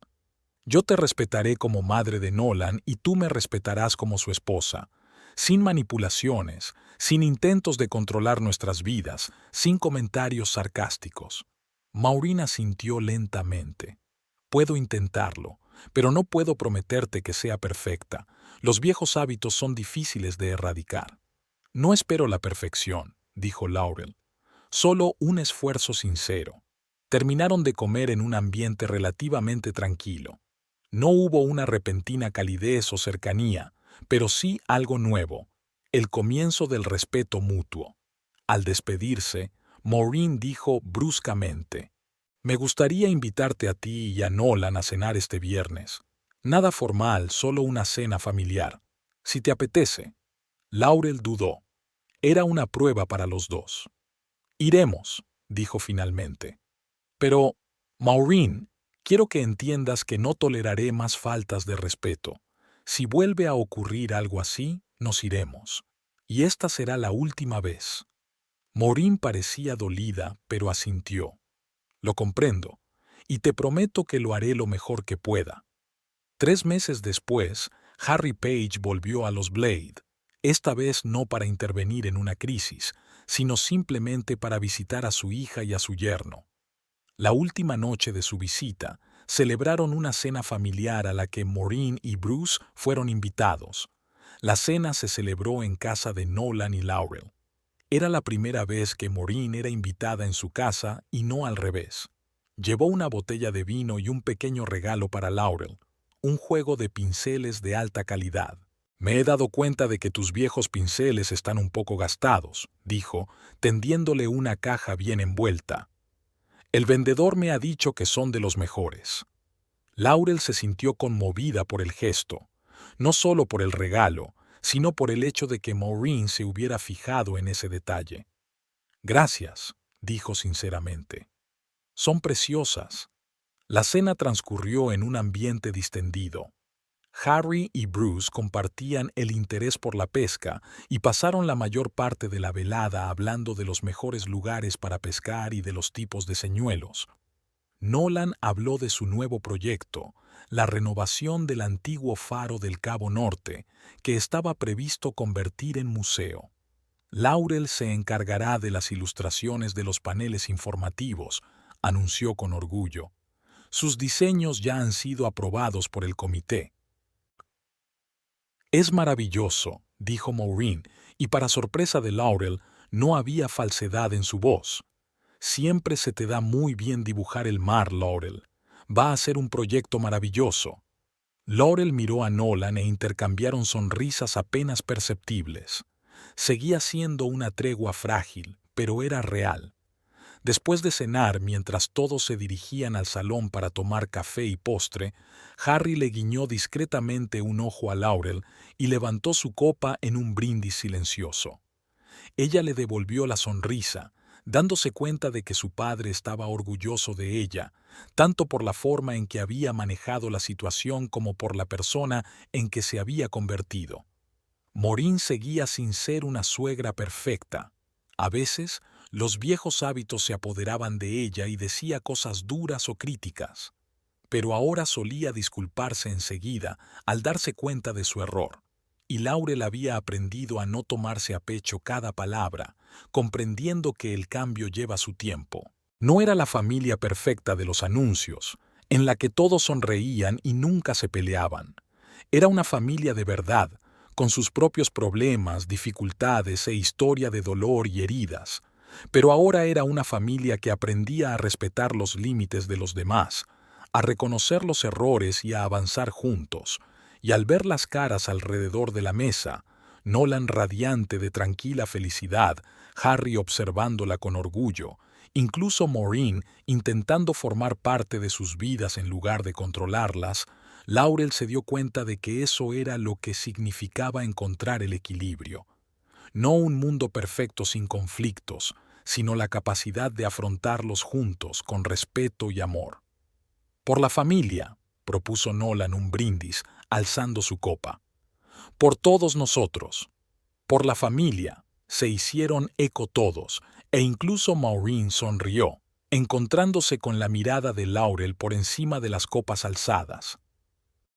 A: «Yo te respetaré como madre de Nolan y tú me respetarás como su esposa, sin manipulaciones, sin intentos de controlar nuestras vidas, sin comentarios sarcásticos». Maureen asintió lentamente. «Puedo intentarlo, pero no puedo prometerte que sea perfecta. Los viejos hábitos son difíciles de erradicar». «No espero la perfección», dijo Laurel. «Solo un esfuerzo sincero». Terminaron de comer en un ambiente relativamente tranquilo. No hubo una repentina calidez o cercanía, pero sí algo nuevo, el comienzo del respeto mutuo. Al despedirse, Maureen dijo bruscamente: «Me gustaría invitarte a ti y a Nolan a cenar este viernes. Nada formal, solo una cena familiar. Si te apetece». Laurel dudó. Era una prueba para los dos. «Iremos», dijo finalmente. «Pero, Maureen, quiero que entiendas que no toleraré más faltas de respeto. Si vuelve a ocurrir algo así, nos iremos. Y esta será la última vez». Maureen parecía dolida, pero asintió. «Lo comprendo, y te prometo que lo haré lo mejor que pueda». 3 meses después, Harry Page volvió a los Blade, esta vez no para intervenir en una crisis, sino simplemente para visitar a su hija y a su yerno. La última noche de su visita, celebraron una cena familiar a la que Maureen y Bruce fueron invitados. La cena se celebró en casa de Nolan y Laurel. Era la primera vez que Maureen era invitada en su casa y no al revés. Llevó una botella de vino y un pequeño regalo para Laurel, un juego de pinceles de alta calidad. «Me he dado cuenta de que tus viejos pinceles están un poco gastados», dijo, tendiéndole una caja bien envuelta. «El vendedor me ha dicho que son de los mejores». Laurel se sintió conmovida por el gesto, no solo por el regalo, sino por el hecho de que Maureen se hubiera fijado en ese detalle. «Gracias», dijo sinceramente. «Son preciosas». La cena transcurrió en un ambiente distendido. Harry y Bruce compartían el interés por la pesca y pasaron la mayor parte de la velada hablando de los mejores lugares para pescar y de los tipos de señuelos. Nolan habló de su nuevo proyecto, la renovación del antiguo faro del Cabo Norte, que estaba previsto convertir en museo. Laurel se encargará de las ilustraciones de los paneles informativos, anunció con orgullo. Sus diseños ya han sido aprobados por el comité. Es maravilloso, dijo Maureen, y para sorpresa de Laurel, no había falsedad en su voz. Siempre se te da muy bien dibujar el mar, Laurel. Va a ser un proyecto maravilloso. Laurel miró a Nolan e intercambiaron sonrisas apenas perceptibles. Seguía siendo una tregua frágil, pero era real. Después de cenar, mientras todos se dirigían al salón para tomar café y postre, Harry le guiñó discretamente un ojo a Laurel y levantó su copa en un brindis silencioso. Ella le devolvió la sonrisa, dándose cuenta de que su padre estaba orgulloso de ella, tanto por la forma en que había manejado la situación como por la persona en que se había convertido. Maureen seguía sin ser una suegra perfecta. A veces, los viejos hábitos se apoderaban de ella y decía cosas duras o críticas. Pero ahora solía disculparse enseguida al darse cuenta de su error. Y Laurel había aprendido a no tomarse a pecho cada palabra, comprendiendo que el cambio lleva su tiempo. No era la familia perfecta de los anuncios, en la que todos sonreían y nunca se peleaban. Era una familia de verdad, con sus propios problemas, dificultades e historia de dolor y heridas. Pero ahora era una familia que aprendía a respetar los límites de los demás, a reconocer los errores y a avanzar juntos. Y al ver las caras alrededor de la mesa, Nolan radiante de tranquila felicidad, Harry observándola con orgullo, incluso Maureen intentando formar parte de sus vidas en lugar de controlarlas, Laurel se dio cuenta de que eso era lo que significaba encontrar el equilibrio. No un mundo perfecto sin conflictos, sino la capacidad de afrontarlos juntos con respeto y amor. Por la familia, propuso Nolan un brindis, alzando su copa. Por todos nosotros. Por la familia, se hicieron eco todos, e incluso Maureen sonrió, encontrándose con la mirada de Laurel por encima de las copas alzadas.